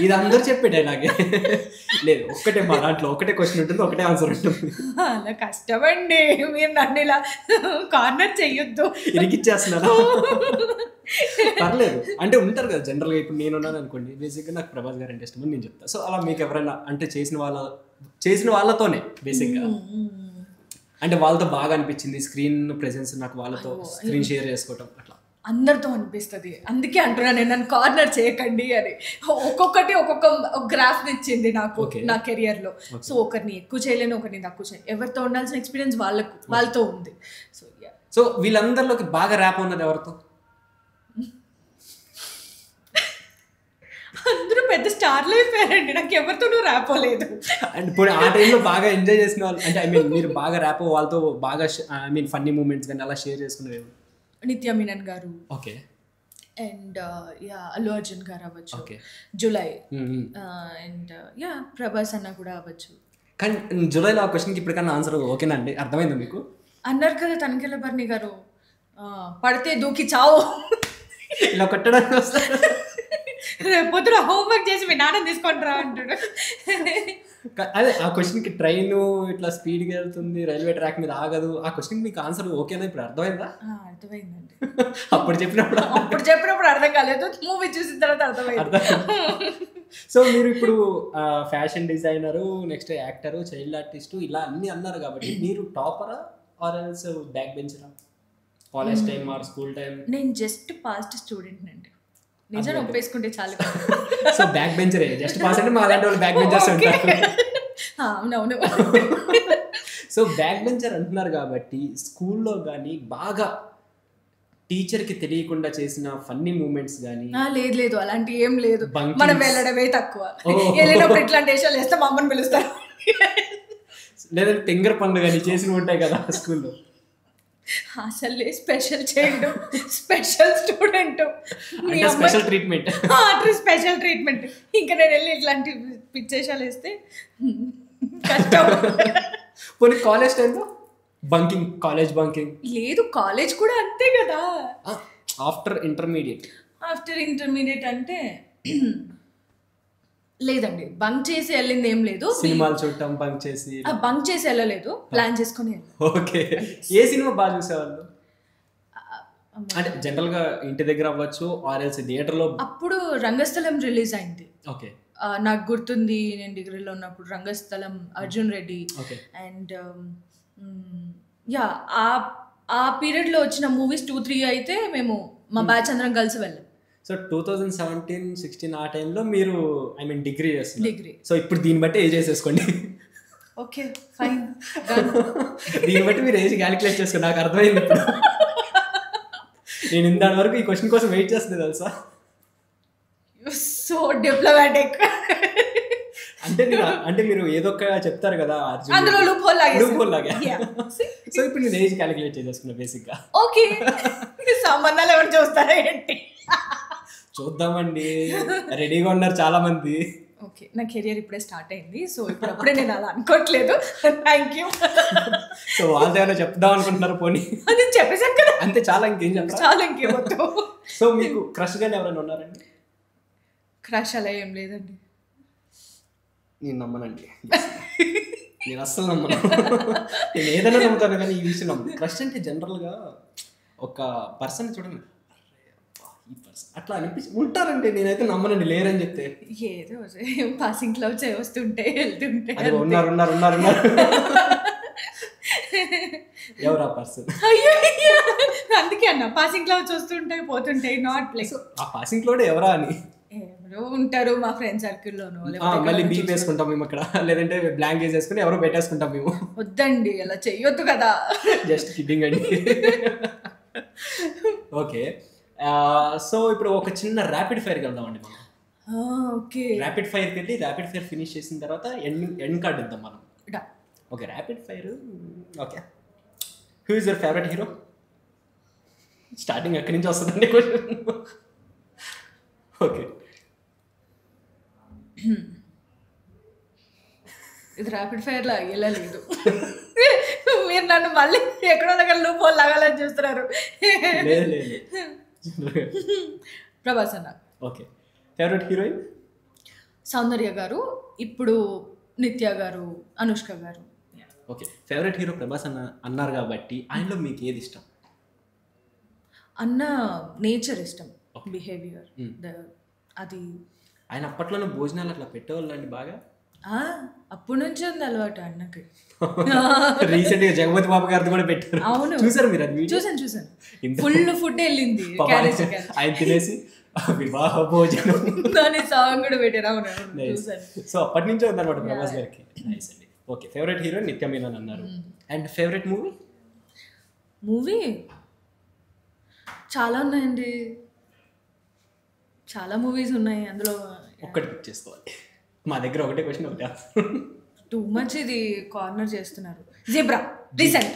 ఇది అందరూ చెప్పే డైలాగే లేదు, ఒక్కటే మా దాంట్లో ఒకటే క్వశ్చన్ ఉంటుంది, ఒకటే ఆన్సర్ ఉంటుంది. అలా కష్టమండి, మీరు నన్ను ఇలా కార్నర్ చెయ్యొద్దు. ఇరికిచ్చేస్తున్నారా? పర్లేదు, అంటే ఉంటారు కదా జనరల్గా. ఇప్పుడు నేనున్నాను అనుకోండి, బేసిక్గా నాకు ప్రభాస్ గారు అంటే ఇష్టమని నేను చెప్తాను. సో అలా మీకు ఎవరైనా అంటే చేసిన వాళ్ళతోనే బేసిక్గా అంటే వాళ్ళతో బాగా అనిపించింది స్క్రీన్ ప్రెజెన్స్, నాకు వాళ్ళతో స్క్రీన్ షేర్ చేసుకోవటం అట్లా అందరితో అనిపిస్తుంది. అందుకే అంటున్నాను నేను, నన్ను కార్నర్ చేయకండి అని. ఒక్కొక్కటి ఒక్కొక్క గ్రాఫ్ ఇచ్చింది నాకు నా కెరియర్లో. సో ఒకరిని ఎక్కువ చేయలేను, ఒకరిని తక్కువ చేయలేను. ఎవరితో ఉండాల్సిన ఎక్స్పీరియన్స్ వాళ్ళతో ఉంది. సో వీళ్ళందరిలోకి బాగా ర్యాప్ ఉన్నది ఎవరితో? అందరూ పెద్ద స్టార్లు అయిపోయారండి, నాకు ఎవరితోనూ ర్యాప్ లేదు. అండ్ ఇప్పుడు ఆ టైంలో బాగా ఎంజాయ్ చేసిన వాళ్ళు అంటే, ఐ మీన్ మీరు బాగా ర్యాప్ వాళ్ళతో బాగా ఐ మీన్ ఫన్నీ మూమెంట్స్ కానీ అలా షేర్ చేసుకునేవి? నిత్య మీనన్ గారు, ఓకే. అండ్ అల్లు అర్జున్ గారు అవ్వచ్చు, జులై, అండ్ ప్రభాస్ అన్న కూడా అవ్వచ్చు. కానీ జూలైలో ఆ క్వశ్చన్కి ఇప్పటికన్నా ఆన్సర్ ఓకేనా అండి? అర్థమైందా మీకు? అన్నారు కదా తనికెళ్ళ భరణి గారు, పడితే దూకి చావు, ఇలా కొట్టడానికి వస్తారు. రేపొద్దున హోంవర్క్ చేసి మీ నాన్న తీసుకుంటారా అంటాడు. అదే ఆ క్వశ్చన్కి ట్రైన్ ఇట్లా స్పీడ్గా వెళ్తుంది, రైల్వే ట్రాక్ మీద ఆగదు, ఆ క్వశ్చన్కి మీకు ఆన్సర్ ఓకేనా ఇప్పుడు అర్థమైందా? అర్థమైందండి. అప్పుడు చెప్పినప్పుడు అర్థం కాలేదు, మూవీ చూసిన తర్వాత అర్థమైంది. సో మీరు ఇప్పుడు fashion designer, next actor, child artist ఇలా అన్ని అన్నారు కాబట్టి మీరు టాపరా ఆర్ ఎల్స్ బ్యాక్ బెంచరా? College time or school time? నేను జస్ట్ పాస్ట్ స్టూడెంట్ అండి, నిజం ఒప్పేసుకుంటే చాలు. సో బ్యాక్ బెంచరే, జస్ట్ పాస్ అంటే మా అలాంటి వాళ్ళు బ్యాక్ బెంచర్స్ ఉంటారు. అవునవును. సో బ్యాక్ బెంచర్ అంటున్నారు కాబట్టి స్కూల్లో కానీ బాగా టీచర్కి తెలియకుండా చేసిన ఫన్నీ మూమెంట్స్ కానీ? లేదు అలాంటి ఏం లేదు, మనం వెళ్ళడమే తక్కువ. వెళ్ళినప్పుడు ఇట్లాంటి విషయాలు వేస్తే మా అమ్మని పిలుస్తారు. లేదంటే తెంగర పనులు కానీ చేసినవి ఉంటాయి కదా స్కూల్లో? అసలు స్పెషల్ చేయడం, special student, special treatment, special treatment. ఇంకా నేను వెళ్ళి ఇట్లాంటి పిచ్చేషాలు వేస్తే కష్టం. పోనీ కాలేజ్ టైంలో బంకింగ్, కాలేజ్ బంకింగ్? లేదు, కాలేజ్ కూడా అంతే కదా. ఆఫ్టర్ ఇంటర్మీడియట్ అంటే లేదండి, బంక్ చేసి వెళ్ళింది ఏం లేదు. సినిమాలు చూడటం బంక్ చేసి వెళ్ళలేదు, ప్లాన్ చేసుకుని. ఓకే. ఏ సినిమా బాగా చూసేవాళ్ళు? అంటే జనరల్ గా ఇంటి దగ్గర అవ్వచ్చు ఆర్ ఎల్స్ థియేటర్ లో? అప్పుడు రంగస్థలం రిలీజ్ అయింది. ఓకే, నాకు గుర్తుంది, నేను డిగ్రీలో ఉన్నప్పుడు రంగస్థలం, అర్జున్ రెడ్డి. అండ్ యా, ఆ పీరియడ్ లో వచ్చిన మూవీస్ 2-3 అయితే మేము మా బ్యాచ్ అందరం కలిసి వెళ్ళాం. సో 2017-16 ఆ టైంలో మీరు డిగ్రీ చేస్తున్నారు. డిగ్రీ. సో ఇప్పుడు దీన్ని బట్టి ఏజ్ చేసేసుకోండి. Okay fine. దీన్ని బట్టి మీరు ఏజ్ క్యాలిక్యులేట్ చేసుకోండి. నాకు అర్థమైంది ఇప్పుడు. నేను ఇందాని వరకు ఈ క్వశ్చన్ కోసం వెయిట్ చేస్తుంది తెలుసా. So diplomatic. అంటే మీరు ఏదో ఒక చెప్తారు కదా, అందులో లూప్ హోల్ లాగా. సో ఇప్పుడు నేను ఏజ్ క్యాలిక్యులేట్ చేసేసుకున్నా బేసిక్ గా. ఓకే, సంబంధాలు ఎవరు చూస్తారా ఏంటి? చూద్దామండి, రెడీగా ఉన్నారు చాలా మంది. ఓకే, నా కెరియర్ ఇప్పుడే స్టార్ట్ అయింది, సో ఇప్పుడే నేను అలా అనుకోవట్లేదు. Thank you. సో వాళ్ళతో ఏమైనా చెప్దాం అనుకుంటున్నారు? పోనీ అది చెప్పేసాను కదా, అంతే చాలా, ఇంకేం చెప్తారు? చాలా, ఇంకేమొద్దు. సో మీకు క్రష్ గానీ ఎవరైనా ఉన్నారండి? క్రష్ అలా ఏం లేదండి. నేను నమ్మనండి, నేను అస్సలు నమ్మను. నేను ఏదైనా నమ్ముతాను కానీ ఈ విషయం నమ్మను. క్రష్ అంటే జనరల్గా ఒక పర్సన్ చూడండి, ఈ పర్సన్ అట్లా అనిపించి ఉంటారండి. నేనైతే నమ్మనండి, లేరని చెప్తే. ఏదో పాసింగ్ క్లౌడ్స్ వస్తుంటే వెళ్తుంటే ఉన్నారు. ఎవరు ఆ పర్సన్? అందుకే అన్న, పాసింగ్ క్లౌడ్స్ వస్తుంటాయి పోతుంటాయి, నాట్ లైక్. ఆ పాసింగ్ క్లౌడ్ ఎవరా అని ఎవరో ఉంటారు మా ఫ్రెండ్ సర్కిల్లోనూ. మళ్ళీ బీప్ వేసుకుంటాం మేము అక్కడ, లేదంటే బ్లాంక్ వేసేసుకుని ఎవరో పెట్టేసుకుంటాం మేము. వద్దండి, అలా చెయ్యొద్దు కదా. జస్ట్ కిడ్డింగ్ అండి. ఓకే, సో ఇప్పుడు ఒక చిన్న ర్యాపిడ్ ఫైర్కి వెళ్దామండి మనం. ఓకే, ర్యాపిడ్ ఫైర్కి వెళ్ళి ర్యాపిడ్ ఫైర్ ఫినిష్ చేసిన తర్వాత ఎండ్ కార్డ్ ఇద్దాం మనం. Okay, rapid fire. Okay, who is your favourite hero? Starting ఎక్కడి నుంచి వస్తుందండి క్వశ్చన్? ఓకే, ఇది ర్యాపిడ్ ఫైర్ లా వెళ్ళలేదు. మీరు నన్ను మళ్ళీ ఎక్కడో దగ్గర లూప్ హోల్ లాగాలని చూస్తున్నారు. ప్రభాస్ అన్న. Okay, favourite heroine? సౌందర్య గారు, ఇప్పుడు నిత్య గారు, అనుష్క గారు. ఓకే, ఫేవరెట్ హీరో ప్రభాస్ అన్న అన్నారు కాబట్టి ఆయనలో మీకు ఏది ఇష్టం? అన్న నేచర్ ఇష్టం, బిహేవియర్. అది ఆయన అప్పట్లోనే భోజనాలు అట్లా పెట్టేవాళ్ళు అండి బాగా. అప్పటి నుంచి ఉంది అలవాటు అన్నకి. రీసెంట్ గా జగపతి బాబు గారిది కూడా పెట్టారు. అవును, చూసారు మీరు? అది చూసాను. ఫుల్ ఫుడ్ వెళ్ళింది ఆయన తినేసి వివాహ భోజనం దాని సాంగ్ కూడా పెట్టారు. అవును, సో అప్పటి నుంచే ఉందన్నమాట ప్రభాస్ గారికి. ఓకే, ఫేవరెట్ హీరోయిన్ నిత్య మీనన్ అన్నారు. And favourite movie? చాలా ఉన్నాయండి, చాలా మూవీస్ ఉన్నాయి. అందులో ఒక్కటి పిక్ చేసుకోవాలి. మా దగ్గర ఒకటే క్వశ్చన్, ఒకటి టూ మచ్ ఇది కార్నర్ చేస్తున్నారు. జిబ్రా రీసెంట్.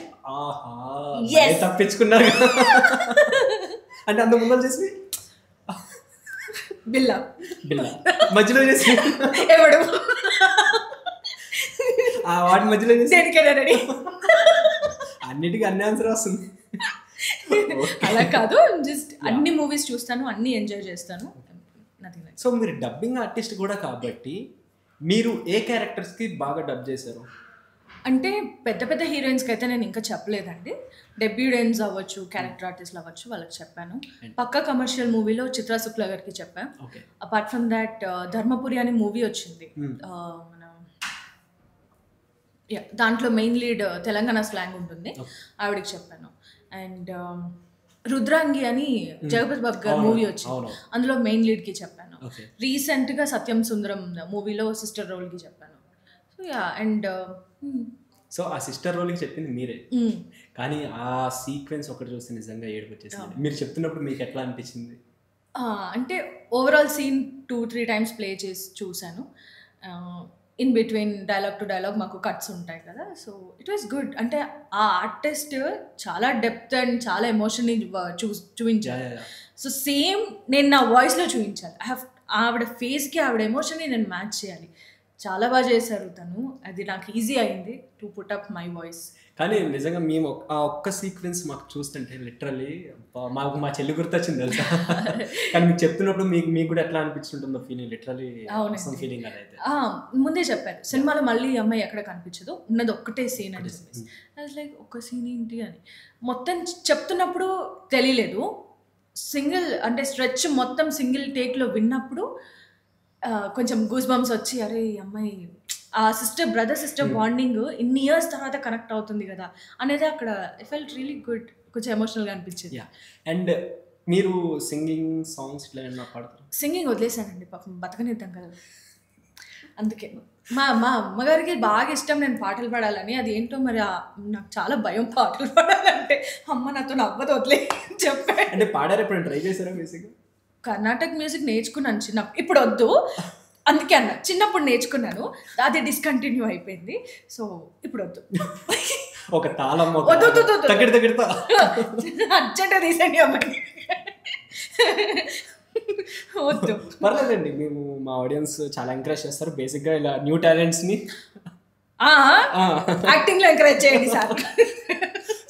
తప్పించుకున్నారు అంటే అంత ముందర చేసి బిల్లా మధ్యలో చేసి ఎవడు ఆ వాటి మధ్యలో దేనికైనా రెడీ. అన్నిటికీ అన్ని ఆన్సర్ వస్తుంది. అలా కాదు, జస్ట్ అన్ని మూవీస్ చూస్తాను, అన్ని ఎంజాయ్ చేస్తాను. సో మీరు డబ్బింగ్ ఆర్టిస్ట్ కూడా కాబట్టి మీరు ఏ క్యారెక్టర్స్కి బాగా డబ్ చేశారు? అంటే పెద్ద పెద్ద హీరోయిన్స్కి అయితే నేను ఇంకా చెప్పలేదండి. డెబ్యూటెంట్స్ అవ్వచ్చు, క్యారెక్టర్ ఆర్టిస్ట్లు అవ్వచ్చు, వాళ్ళకి చెప్పాను. పక్కా కమర్షియల్ మూవీలో చిత్రా శుక్లా గారికి చెప్పాను. అపార్ట్ ఫ్రమ్ దాట్ ధర్మపురి అనే మూవీ వచ్చింది, మన దాంట్లో మెయిన్ లీడ్ తెలంగాణ స్లాంగ్ ఉంటుంది, ఆవిడకి చెప్పాను. అండ్ రుద్రాంగి అని జగపతి బాబు గారి మూవీ వచ్చింది, అందులో మెయిన్ లీడ్కి చెప్పాను. రీసెంట్గా సత్యం సుందరం మూవీలో సిస్టర్ రోల్కి చెప్పాను. సో అండ్ సో ఆ సిస్టర్ రోల్కి చెప్పింది మీరే, కానీ ఆ సీక్వెన్స్ ఒకటి చూస్తే నిజంగా ఏడుపు వచ్చేసింది. మీరు చెప్తున్నప్పుడు మీకు ఎట్లా అనిపించింది? అంటే ఓవరాల్ సీన్ 2-3 టైమ్స్ ప్లే చేసి చూశాను. In between dialogue to dialogue మాకు కట్స్ ఉంటాయి కదా, సో ఇట్ వాస్ గుడ్. అంటే ఆ ఆర్టిస్ట్ చాలా డెప్త్ అండ్ చాలా ఎమోషన్ని చూపించాను. సో సేమ్ నేను నా వాయిస్లో చూపించాలి. ఆవిడ ఫేస్కి ఆవిడ ఎమోషన్ని నేను మ్యాచ్ చేయాలి. చాలా బాగా చేశారు తను, అది నాకు ఈజీ అయింది to put up my voice. కానీ నిజంగా మేము ఆ ఒక్క సీక్వెన్స్ మాకు చూస్తుంటే లిటరల్లీ మాకు మా చెల్లి గుర్తొచ్చింది తెలుసా. కానీ మీకు చెప్తున్నప్పుడు మీకు కూడా ఎట్లా అనిపించుంటుందో ఫీలింగ్, లిటరల్లీ ఫీలింగ్. అదైతే ముందే చెప్పారు, సినిమాలో మళ్ళీ ఈ అమ్మాయి ఎక్కడ కనిపించదు, ఉన్నది ఒక్కటే సీన్ అని చెప్పేసి. లైక్ ఒక్క సీన్ ఏంటి అని మొత్తం చెప్తున్నప్పుడు తెలియలేదు. సింగిల్ అంటే స్ట్రెచ్ మొత్తం సింగిల్ టేక్లో విన్నప్పుడు కొంచెం గూస్ బంప్స్ వచ్చి, అరే ఈ అమ్మాయి ఆ బ్రదర్ సిస్టర్ బాండింగ్ ఇన్ని ఇయర్స్ తర్వాత కనెక్ట్ అవుతుంది కదా అనేది అక్కడ ఐ ఫెల్ట్ రియలీ గుడ్. కొంచెం ఎమోషనల్గా అనిపించింది. అండ్ మీరు సింగింగ్ సాంగ్స్ ఇట్లా ఏమన్నా పాడతారు? సింగింగ్ వదిలేసానండి, పాపం బతకనిద్దాం కదా. అందుకే మా అమ్మగారికి బాగా ఇష్టం నేను పాటలు పాడాలని. అది ఏంటో మరి నాకు చాలా భయం పాటలు పాడాలంటే. అమ్మ నాతో నవ్వదు, వదిలే చెప్పాను. అంటే పాడారు ఎప్పుడు ట్రై చేశారా? బేసిక్గా కర్ణాటక మ్యూజిక్ నేర్చుకున్నాను చిన్నప్పుడు, ఇప్పుడు వద్దు అందుకే అన్న. చిన్నప్పుడు నేర్చుకున్నాను, అది డిస్కంటిన్యూ అయిపోయింది. సో ఇప్పుడు వద్దు. ఒక తాళం అర్జెంట్గా తీసండి అమ్మాయి, వద్దు. పర్లేదండి, మేము మా ఆడియన్స్ చాలా ఎంకరేజ్ చేస్తారు బేసిక్గా ఇలా న్యూ టాలెంట్స్ని. యాక్టింగ్లో ఎంకరేజ్ చేయండి సార్.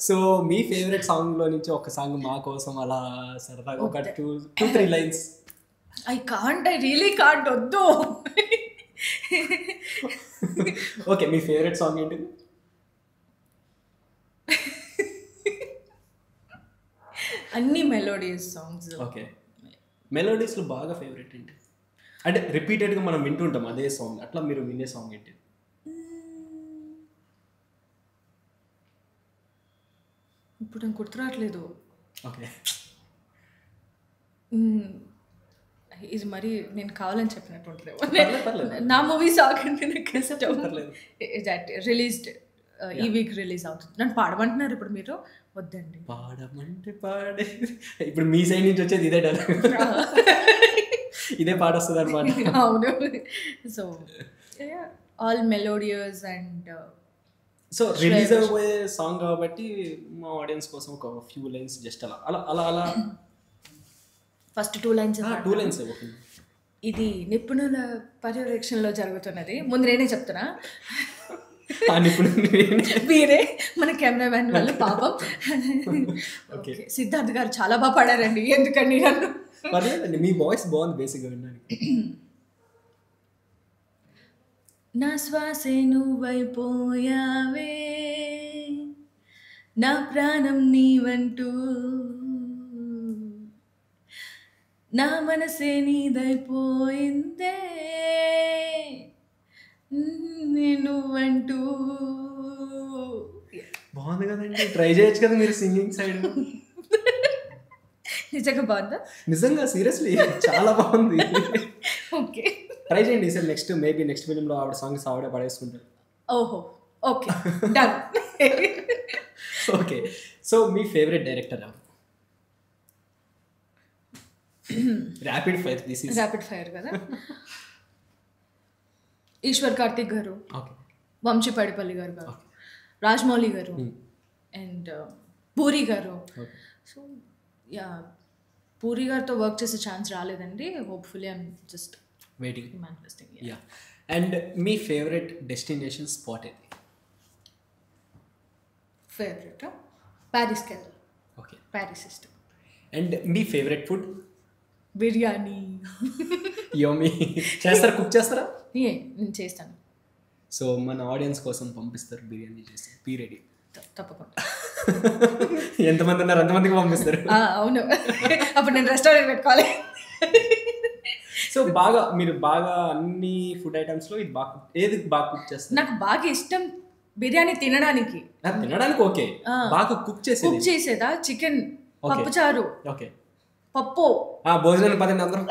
సో మీ ఫేవరెట్ సాంగ్లో నుంచి ఒక సాంగ్ మా కోసం అలా సరదాగా ఒక 2-3 లైన్స్. ఐ రియలీ కాంట్, వద్దు. ఓకే, మీ ఫేవరెట్ సాంగ్ ఏంటి? అన్ని మెలోడియస్ సాంగ్స్. ఓకే, మెలోడీస్లో బాగా ఫేవరెట్ ఏంటి? అంటే రిపీటెడ్గా మనం వింటుంటాం అదే సాంగ్, అట్లా మీరు వినే సాంగ్ ఏంటి? ఇప్పుడు నాకు గుర్తురావట్లేదు. ఓకే, ఇది మరి నేను కావాలని చెప్పినట్టు ఉంటుంది. నా మూవీ సాంగ్ అంటే నాకు ఇష్టం. దట్ రిలీజ్డ్ ఈ వీక్ రిలీజ్ అవుతుంది. నన్ను పాడమంటున్నారు ఇప్పుడు మీరు, వద్దండి. పాడమంటే పాడే, ఇప్పుడు మీ సైడ్ నుంచి వచ్చేది ఇదే డైలాగ్, ఇదే పాట వస్తుంది అనమాట. అవును. So all melodious and so release అయిపోయే సాంగ్ కాబట్టి మా ఆడియన్స్ కోసం ఒక ఫ్యూ లైన్స్ జస్ట్ అలా అలా అలా అలా ఫస్ట్ 2 లైన్స్. 2 లైన్స్. ఇది నిపుణుల పర్యవేక్షణలో జరుగుతున్నది. ముందు నేనే చెప్తున్నా, మీరే మన కెమెరామ్యాన్ వాళ్ళు పాపం. సిద్ధార్థ్ గారు చాలా బాగా పాడారండి, ఎందుకండి నన్ను. పర్లేదండి, మీ వాయిస్ బాగుంది బేసిక్గా వినడానికి. నా శ్వాసే నువ్వైపోయావే, నా ప్రాణం నీవంటూ, నా మనసే నీదైపోయిందే నువ్వంటూ. బాగుంది కదండి, ట్రై చేయొచ్చు కదా మీరు సింగింగ్ సైడ్. నిజంగా బాగుందా? నిజంగా సీరియస్లీ చాలా బాగుంది. ఓకే, ట్రై చేయండి సార్. నెక్స్ట్ ఫిలింలో ఆవిడ సాంగ్స్ ఆవిడ పడేసుకుంటారు. ఓహో, ఓకే, డన్. ఓకే, సో మీ ఫేవరెట్ డైరెక్టర్ ఎవరు? Rapid fire. ర్యాపిడ్ ఫైర్ కదా. ఈశ్వర్ కార్తిక్ గారు, వంశీ పడిపల్లి గారు, రాజమౌళి గారు అండ్ పూరి గారు. సో యా, పూరి గారితో వర్క్ చేసే ఛాన్స్ రాలేదండి. Hopefully I'm just waiting, manifesting. Yeah. And మీ ఫేవరెట్ డెస్టినేషన్ స్పాట్ ఏది? ఫేవరెట్ ప్యారిస్కి వెళ్ళాలి. ఓకే. ప్యారిస్ ఇష్టం. అండ్ మీ ఫేవరెట్ ఫుడ్? బిర్యానీ. యోమి చేస్తారా, కుక్ చేస్తారా? నేను చేస్తాను. సో మన ఆడియన్స్ కోసం పంపిస్తారు బిర్యానీ చేసి, బీ రెడీ. తప్పకుండా. ఎంతమంది ఉన్నారు అంతమందికి పంపిస్తారు. అవును, అప్పుడు నేను రెస్టారెంట్ పెట్టుకోవాలి. సో బాగా మీరు బాగా అన్ని ఫుడ్ ఐటమ్స్లో ఇది బాగా ఏది బాగా కుక్ చేస్తారు? నాకు బాగా ఇష్టం బిర్యానీ తినడానికి. తినడానికి ఓకే, బాగా కుక్ చేసేదా చికెన్, పప్పుచారు, ఓకే, పప్పు, భోజనం పదండి అందరూ.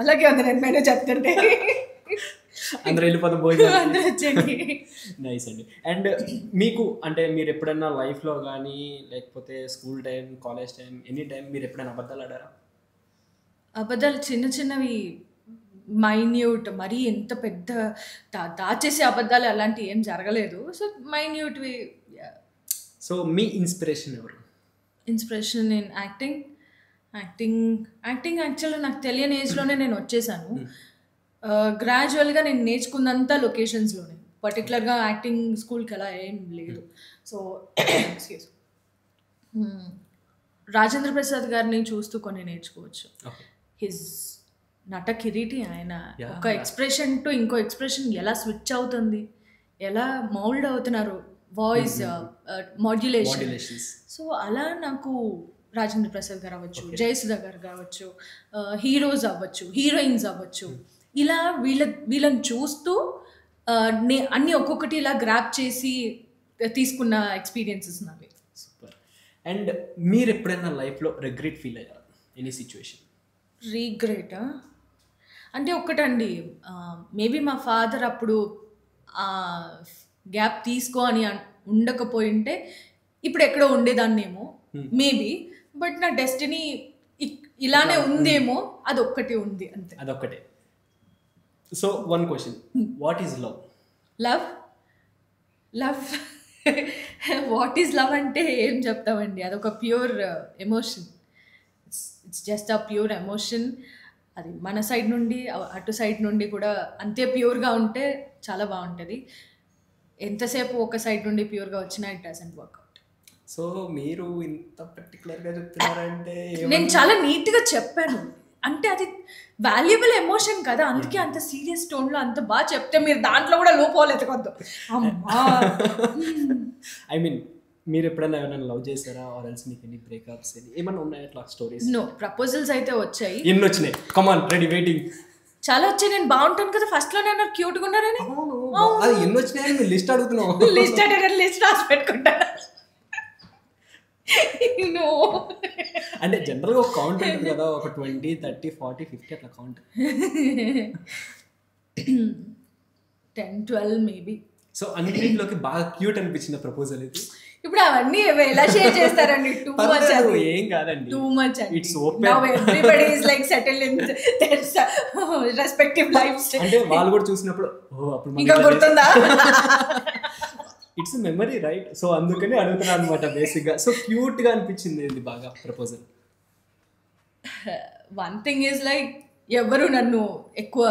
అలాగే ఉంది నేను మేనే చెప్తుంటే అందరూ వెళ్ళిపోతాం భోజనం. అందరూ వచ్చేయండి. నైస్ అండి. అండ్ మీకు అంటే మీరు ఎప్పుడైనా లైఫ్లో కానీ లేకపోతే school time, college time, any time మీరు ఎప్పుడైనా అబద్ధాలు ఆడారా? అబద్ధాలు చిన్న చిన్నవి, మైన్యూట్, మరీ ఎంత పెద్ద దాచేసే అబద్ధాలు అలాంటివి ఏం జరగలేదు. సో మైన్యూట్వి. సో మీ ఇన్స్పిరేషన్ ఎవరు? Inspiration in acting. యాక్చువల్గా నాకు తెలియని ఏజ్లోనే నేను వచ్చేసాను. గ్రాడ్యువల్గా నేను నేర్చుకున్నంత లొకేషన్స్లోనే, పర్టికులర్గా యాక్టింగ్ స్కూల్కి అలా ఏం లేదు. సో రాజేంద్ర ప్రసాద్ గారిని చూస్తూ కొన్ని నేర్చుకోవచ్చు. హిజ్ నట కిరీటి. ఆయన ఒక ఎక్స్ప్రెషన్ టు ఇంకో ఎక్స్ప్రెషన్ ఎలా స్విచ్ అవుతుంది, ఎలా మౌల్డ్ అవుతున్నారు, వాయిస్ మాడ్యులేషన్. సో అలా నాకు రాజేంద్ర ప్రసాద్ గారు అవ్వచ్చు, జయసుధ గారు కావచ్చు, హీరోస్ అవ్వచ్చు, హీరోయిన్స్ అవ్వచ్చు, ఇలా వీళ్ళని చూస్తూ అన్నీ ఒక్కొక్కటి ఇలా గ్రాప్ చేసి తీసుకున్న ఎక్స్పీరియన్సెస్ నావి. సూపర్. అండ్ మీరు ఎప్పుడైనా లైఫ్లో రిగ్రెట్ ఫీల్ అయ్యారా ఎనీ సిచ్యువేషన్? రీగ్రెటా అంటే ఒక్కటండి, మేబీ మా ఫాదర్ అప్పుడు గ్యాప్ తీసుకో అని ఉండకపోయింటే ఇప్పుడు ఎక్కడో ఉండేదాన్నేమో మేబీ. బట్ నా డెస్టినీ ఇలానే ఉందేమో, అదొక్కటి ఉంది అంతే. అదొక్కటే. So one question, what is love? Love what is love అంటే ఏం చెప్తామండి, అదొక pure emotion. It's just a pure emotion. అది మన సైడ్ నుండి అటు సైడ్ నుండి కూడా అంతే ప్యూర్గా ఉంటే చాలా బాగుంటుంది. ఎంతసేపు ఒక సైడ్ నుండి ప్యూర్గా వచ్చినా ఇట్ డజంట్ వర్క్అవుట్. సో మీరు ఇంత పర్టికులర్గా చెప్తున్నారంటే నేను చాలా నీట్గా చెప్పాను. అంటే అది వాల్యుబుల్ ఎమోషన్ కదా, అందుకే అంత సీరియస్ టోన్లో అంత బాగా చెప్తే మీరు దాంట్లో కూడా లోపాలు ఎతకొద్దు. అమ్మా, ఐ మీన్ మీరు ఎప్పుడైనా ఎవరైనా లవ్ చేశారా, ఆర్ ఎల్స్ మీకు ఎన్ని బ్రేకప్స్ ఏమైనా ఉన్నాయా అట్లా స్టోరీస్? నో, ప్రపోజల్స్ అయితే వచ్చాయి. ఎన్ని వచ్చినాయి? కమాన్, రెడీ, వెయిటింగ్. చాలా వచ్చాయి. నేను బాగుంటాను కదా, ఫస్ట్ లోనే అన్నారు క్యూట్గా ఉన్నారని. అది ఎన్ని వచ్చినాయని మీరు లిస్ట్ అడుగుతున్నావు? లిస్ట్ అంటే లిస్ట్ రాసి పెట్టుకుంటాను. అంటే జనరల్గా ఒక కౌంట్ ఉంటుంది కదా, ఒక 20, 30, 40, 50 అట్లా కౌంట్. 10, 12 మేబీ. సో అన్నింటిలోకి బాగా క్యూట్ అనిపించిన ప్రపోజల్ ఇది. ఇప్పుడు అవన్నీ ఎలా షేర్ చేస్తారండి? Too much. ఏం కాదండి, too much. It's open. Now everybody is like settled in their respective lives. అంటే వాళ్ళు కూడా చూసినప్పుడు ఓ అప్పుడు ఇంకా గుర్తుందా? It's memory, right? సో అందుకని అడుగుతున్నాను అనమాట బేసిక్గా. సో క్యూట్గా అనిపించింది ఇది బాగా proposal. One thing is like ఎవరు నన్ను ఎక్కువ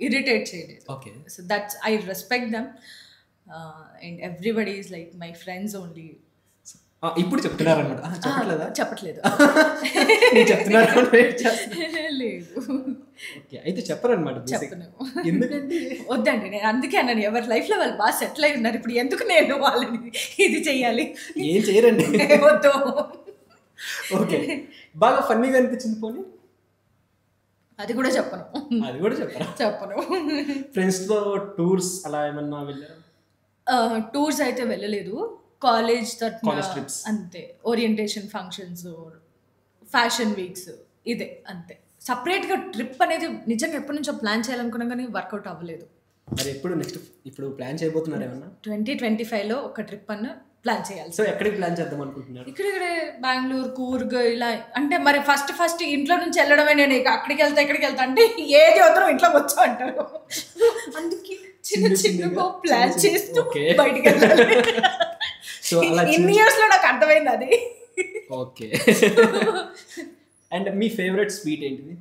ఇరిటేట్ చేయలేదు. Okay. So that's I respect them and everybody is like my friends only. ఇప్పుడు చెప్తున్నారనమాట? చెప్పట్లేదా? చెప్పట్లేదు. చెప్తున్నారు లేదు. ఓకే, అయితే చెప్పరనమాట. చెప్పను. ఎందుకంటే వద్దండి, నేను అందుకే అన్నాను ఎవరి లైఫ్లో వాళ్ళు బాగా సెటిల్ అయి ఉన్నారు, ఇప్పుడు ఎందుకు నేను వాళ్ళని ఇది చెయ్యాలి? ఏం చేయరండి, వద్దు. ఓకే, బాగా ఫన్నీగా అనిపించింది పోనీ? అది కూడా చెప్పను. అది కూడా చెప్పను. ఫ్రెండ్స్తో టూర్స్ అలా ఏమన్నా వెళ్ళారా? టూర్స్ అయితే వెళ్ళలేదు. కాలేజ్ ట్రిప్స్ అంతే, ఓరియంటేషన్ ఫంక్షన్స్, ఫ్యాషన్ వీక్స్, ఇదే అంతే. సపరేట్గా ట్రిప్ అనేది నిజంగా ఎప్పటి నుంచో ప్లాన్ చేయాలనుకున్నా కానీ వర్కౌట్ అవ్వలేదు. మరి ఎప్పుడు నెక్స్ట్ ఇప్పుడు ప్లాన్ చేయబోతున్నారు ఏమన్నా? 2025లో ఒక ట్రిప్ అన్న ప్లాన్ చేయాలి. సో ఎక్కడికి ప్లాన్ చేద్దాం అనుకుంటున్నారు? ఇక్కడే బెంగళూరు, కూర్గ్ ఇలా. అంటే మరి ఫస్ట్ ఇంట్లో నుంచి వెళ్ళడమే. నేను అక్కడికి వెళ్తా అంటే ఏది వద్దరం ఇంట్లో వచ్చా అంటారు. అందుకే చిన్నగా ప్లాన్ చేస్తూ బయటికి వెళ్ళాలి. సో ఇన్ని ఇయర్స్ లో నాకు అర్థమైంది అది. ఓకే. అండ్ మీ ఫేవరెట్ స్వీట్ ఏంటిది?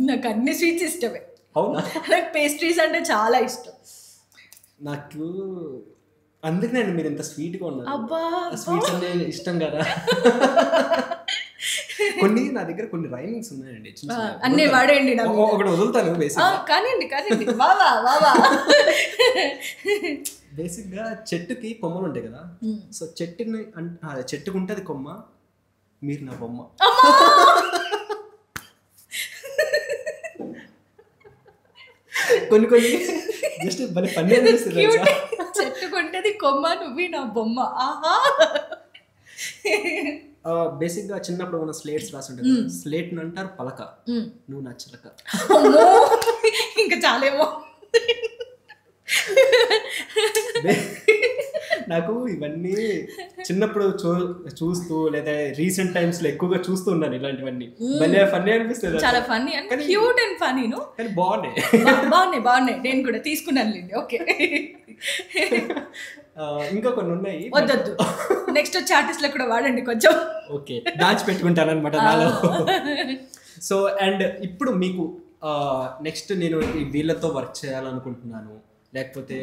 నాకు అన్ని స్వీట్స్ ఇష్టమే. అవునా? నాకు పేస్ట్రీస్ అంటే చాలా ఇష్టం. నాకు అందుకనే మీరు ఇంత స్వీట్గా ఉన్నారు. అబ్బా స్వీట్స్ అంటే ఇష్టం కదా. కొన్ని నా దగ్గర కొన్ని రైమింగ్స్ ఉన్నాయండి, అన్నీ వాడేయండి. ఒకటి వదులుతాను కానివ్వండి కానివ్వండి. బాబా బాబా బేసిక్గా చెట్టుకి కొమ్మలు ఉంటాయి కదా, సో చెట్టుకు ఉంటుంది కొమ్మ, మీరు నా బొమ్మ. కొన్ని జస్ట్ భలే పని అనిపిస్తుంది. చెట్టుకుంటది కొమ్మ, నువ్వు నా బొమ్మ. ఆహా. బేసిక్గా చిన్నప్పుడు మన స్లేట్స్ రాసి ఉంటుంది, స్లేట్ అంటారు పలక, నువ్వు నా చిలక. ఇంకా చాలేమో. నాకు ఇవన్నీ చిన్నప్పుడు చూస్తూ లేదా రీసెంట్ టైమ్స్ లో ఎక్కువగా చూస్తూ ఉన్నాను ఇలాంటివన్నీ. భలే ఫన్నీ అనిపిస్తుంది, చాలా funny and cute and funny. కానీ బాగున్నాయి. నేను కూడా తీసుకున్నాను. ఓకే, ఇంకా కొన్ని ఉన్నాయి, వద్దొద్దు. నెక్స్ట్ వచ్చే ఆర్టిస్ట్లో కూడా వాడండి కొంచెం. ఓకే, దాచిపెట్టుకుంటాను అనమాట నాలో. సో అండ్ ఇప్పుడు మీకు నెక్స్ట్ నేను వీళ్ళతో వర్క్ చేయాలనుకుంటున్నాను, లేకపోతే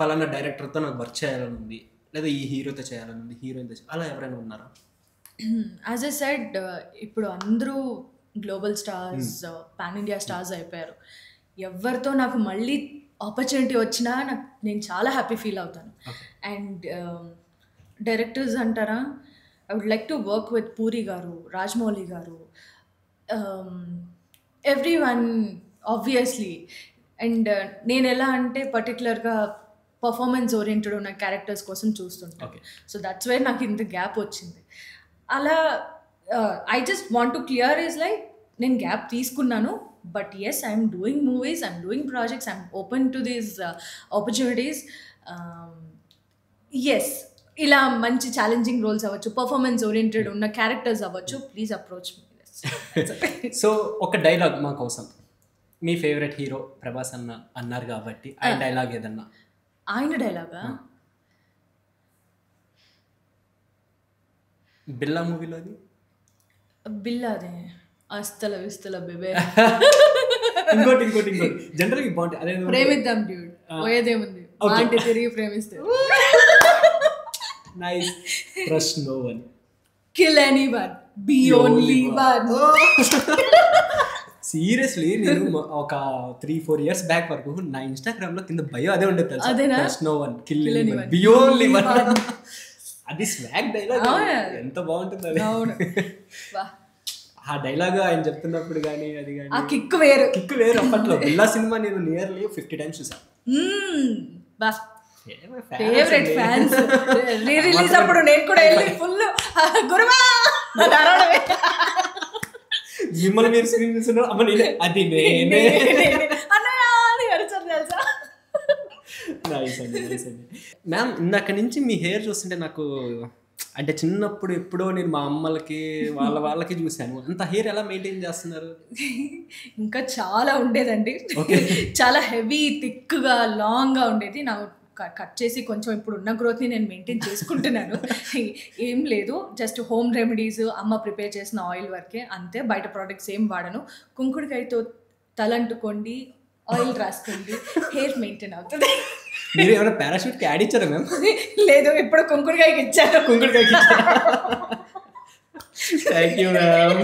పలానా డైరెక్టర్తో నాకు వర్క్ చేయాలని ఉంది, లేదా ఈ హీరోతో చేయాలని ఉంది, హీరోయిన్తో, అలా ఎవరైనా ఉన్నారా? యాజ్ ఎ సెడ్, ఇప్పుడు అందరూ global stars, pan India stars అయిపోయారు. ఎవరితో నాకు మళ్ళీ ఆపర్చునిటీ వచ్చినా నేను చాలా హ్యాపీ ఫీల్ అవుతాను. అండ్ డైరెక్టర్స్ అంటారా, I would like to work with Puri గారు, రాజమౌళి గారు, ఎవ్రీ వన్ ఆబ్వియస్లీ. అండ్ నేను ఎలా అంటే పర్టికులర్గా పర్ఫార్మెన్స్ ఓరియంటెడ్ ఉన్న క్యారెక్టర్స్ కోసం చూస్తుంటాను. సో దట్స్ వేర్ నాకు ఇంత గ్యాప్ వచ్చింది. అలా I just want to clear is like, నేను గ్యాప్ తీసుకున్నాను, but yes, I'm doing movies, I'm doing projects, I'm open to these opportunities. Yes, ఇలా మంచి ఛాలెంజింగ్ రోల్స్ అవ్వచ్చు, పర్ఫార్మెన్స్ ఓరియంటెడ్ ఉన్న క్యారెక్టర్స్ అవ్వచ్చు, ప్లీజ్ అప్రోచ్ మీ. సో ఒక dialogue మా కోసం, మీ ఫేవరెట్ హీరో ప్రభాస్ అన్నారు కాబట్టి ఆయన డైలాగ్ ఏదన్నా. ఆయన డైలాగా? బిల్లా మూవీలోది. బిల్లాదే అస్తల విస్తల బేబే. ఇంకోటి జనరల్గా బాగుంటుంది అదే, ప్రేమిద్దాం డ్యూడ్, పోయేదేముంది, అంటే తిరిగి ప్రేమిస్తే. Nice. Trust no one, kill anyone, be only one. Seriously నేను ఒక 3-4 years బ్యాక్ వరకు నా ఇన్స్టాగ్రామ్ లో కింద బయో అదే ఉండేది తెలుసా, trust no one, kill anyone, be only one. అది స్వాగ్ డైలాగ్, ఎంత బాగుంటుంది అది. ఆ డైలాగ్ ఆయన చెప్తున్నప్పుడు కానీ అది కానీ కిక్ వేరు. అప్పట్లో బిల్లా సినిమా నేను నియర్లీ 50 times చూసాను. Favourite fans. రీ రిలీజ్ అప్పుడు నేను కూడా వెళ్ళి ఫుల్ గురువా మిమ్మల్ని మీరు స్క్రీన్ చూస్తున్నారు, అమ్మ నేనే, అది నేనే తెలుసా. నైస్ అండి. మ్యామ్, ఇందాక నుంచి మీ హెయిర్ చూస్తుంటే నాకు, అంటే చిన్నప్పుడు ఎప్పుడో నేను మా అమ్మలకి వాళ్ళకి చూశాను, అంత హెయిర్ ఎలా మెయింటైన్ చేస్తున్నారు? ఇంకా చాలా ఉండేదండి, చాలా హెవీ థిక్గా లాంగ్గా ఉండేది. నాకు కట్ చేసి కొంచెం ఇప్పుడు ఉన్న గ్రోత్ని నేను మెయింటైన్ చేసుకుంటున్నాను. ఏం లేదు, జస్ట్ హోమ్ రెమెడీస్, అమ్మ ప్రిపేర్ చేసిన ఆయిల్ వరకే, అంతే. బయట ప్రోడక్ట్స్ ఏం వాడను. కుంకుడుకాయతో తలంటుకోండి, ఆయిల్ రాసుకోండి, హెయిర్ మెయింటైన్ అవుతుంది. మీరు ఏమైనా పారాషూట్కి యాడ్ ఇచ్చారా మ్యామ్? లేదు, ఇప్పుడు కుంకుడుకాయకి ఇచ్చారు. Thank you ma'am.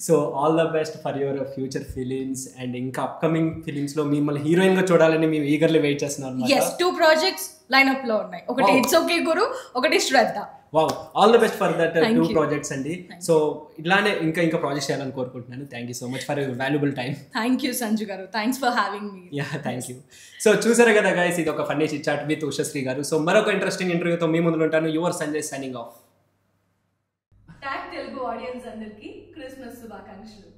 So all the best for your future films, and ఇంకా అప్కమింగ్ ఫిలిమ్స్ లో మిమ్మల్ని హీరోయిన్ గా చూడాలని మేము ఈగర్లీ వెయిట్ చేస్తున్నాం. yes, 2 projects లైన్అప్ లో ఉన్నాయి. ఒకటి ఇట్స్ ఓకే గురు, ఒకటి Shraddha. Wow, all the best for that 2 projects అండి. సో ఇలానే ఇంకా ప్రాజెక్ట్స్ చేయాలని కోరుకుంటున్నాను. Thank you so much for your valuable time. Thank you Sanju గారు, thanks for having me. Yeah, thank you. So చూసారు కదా గైస్, ఇది ఒక funny chit chat with Ushasri గారు. సో మరొక ఇంట్రెస్టింగ్ ఇంటర్వ్యూతో మీ ముందు ఉంటాను. Your Sanjay signing off. Tag Telugu audience అందరికీ క్రిస్మస్ శుభాకాంక్షలు.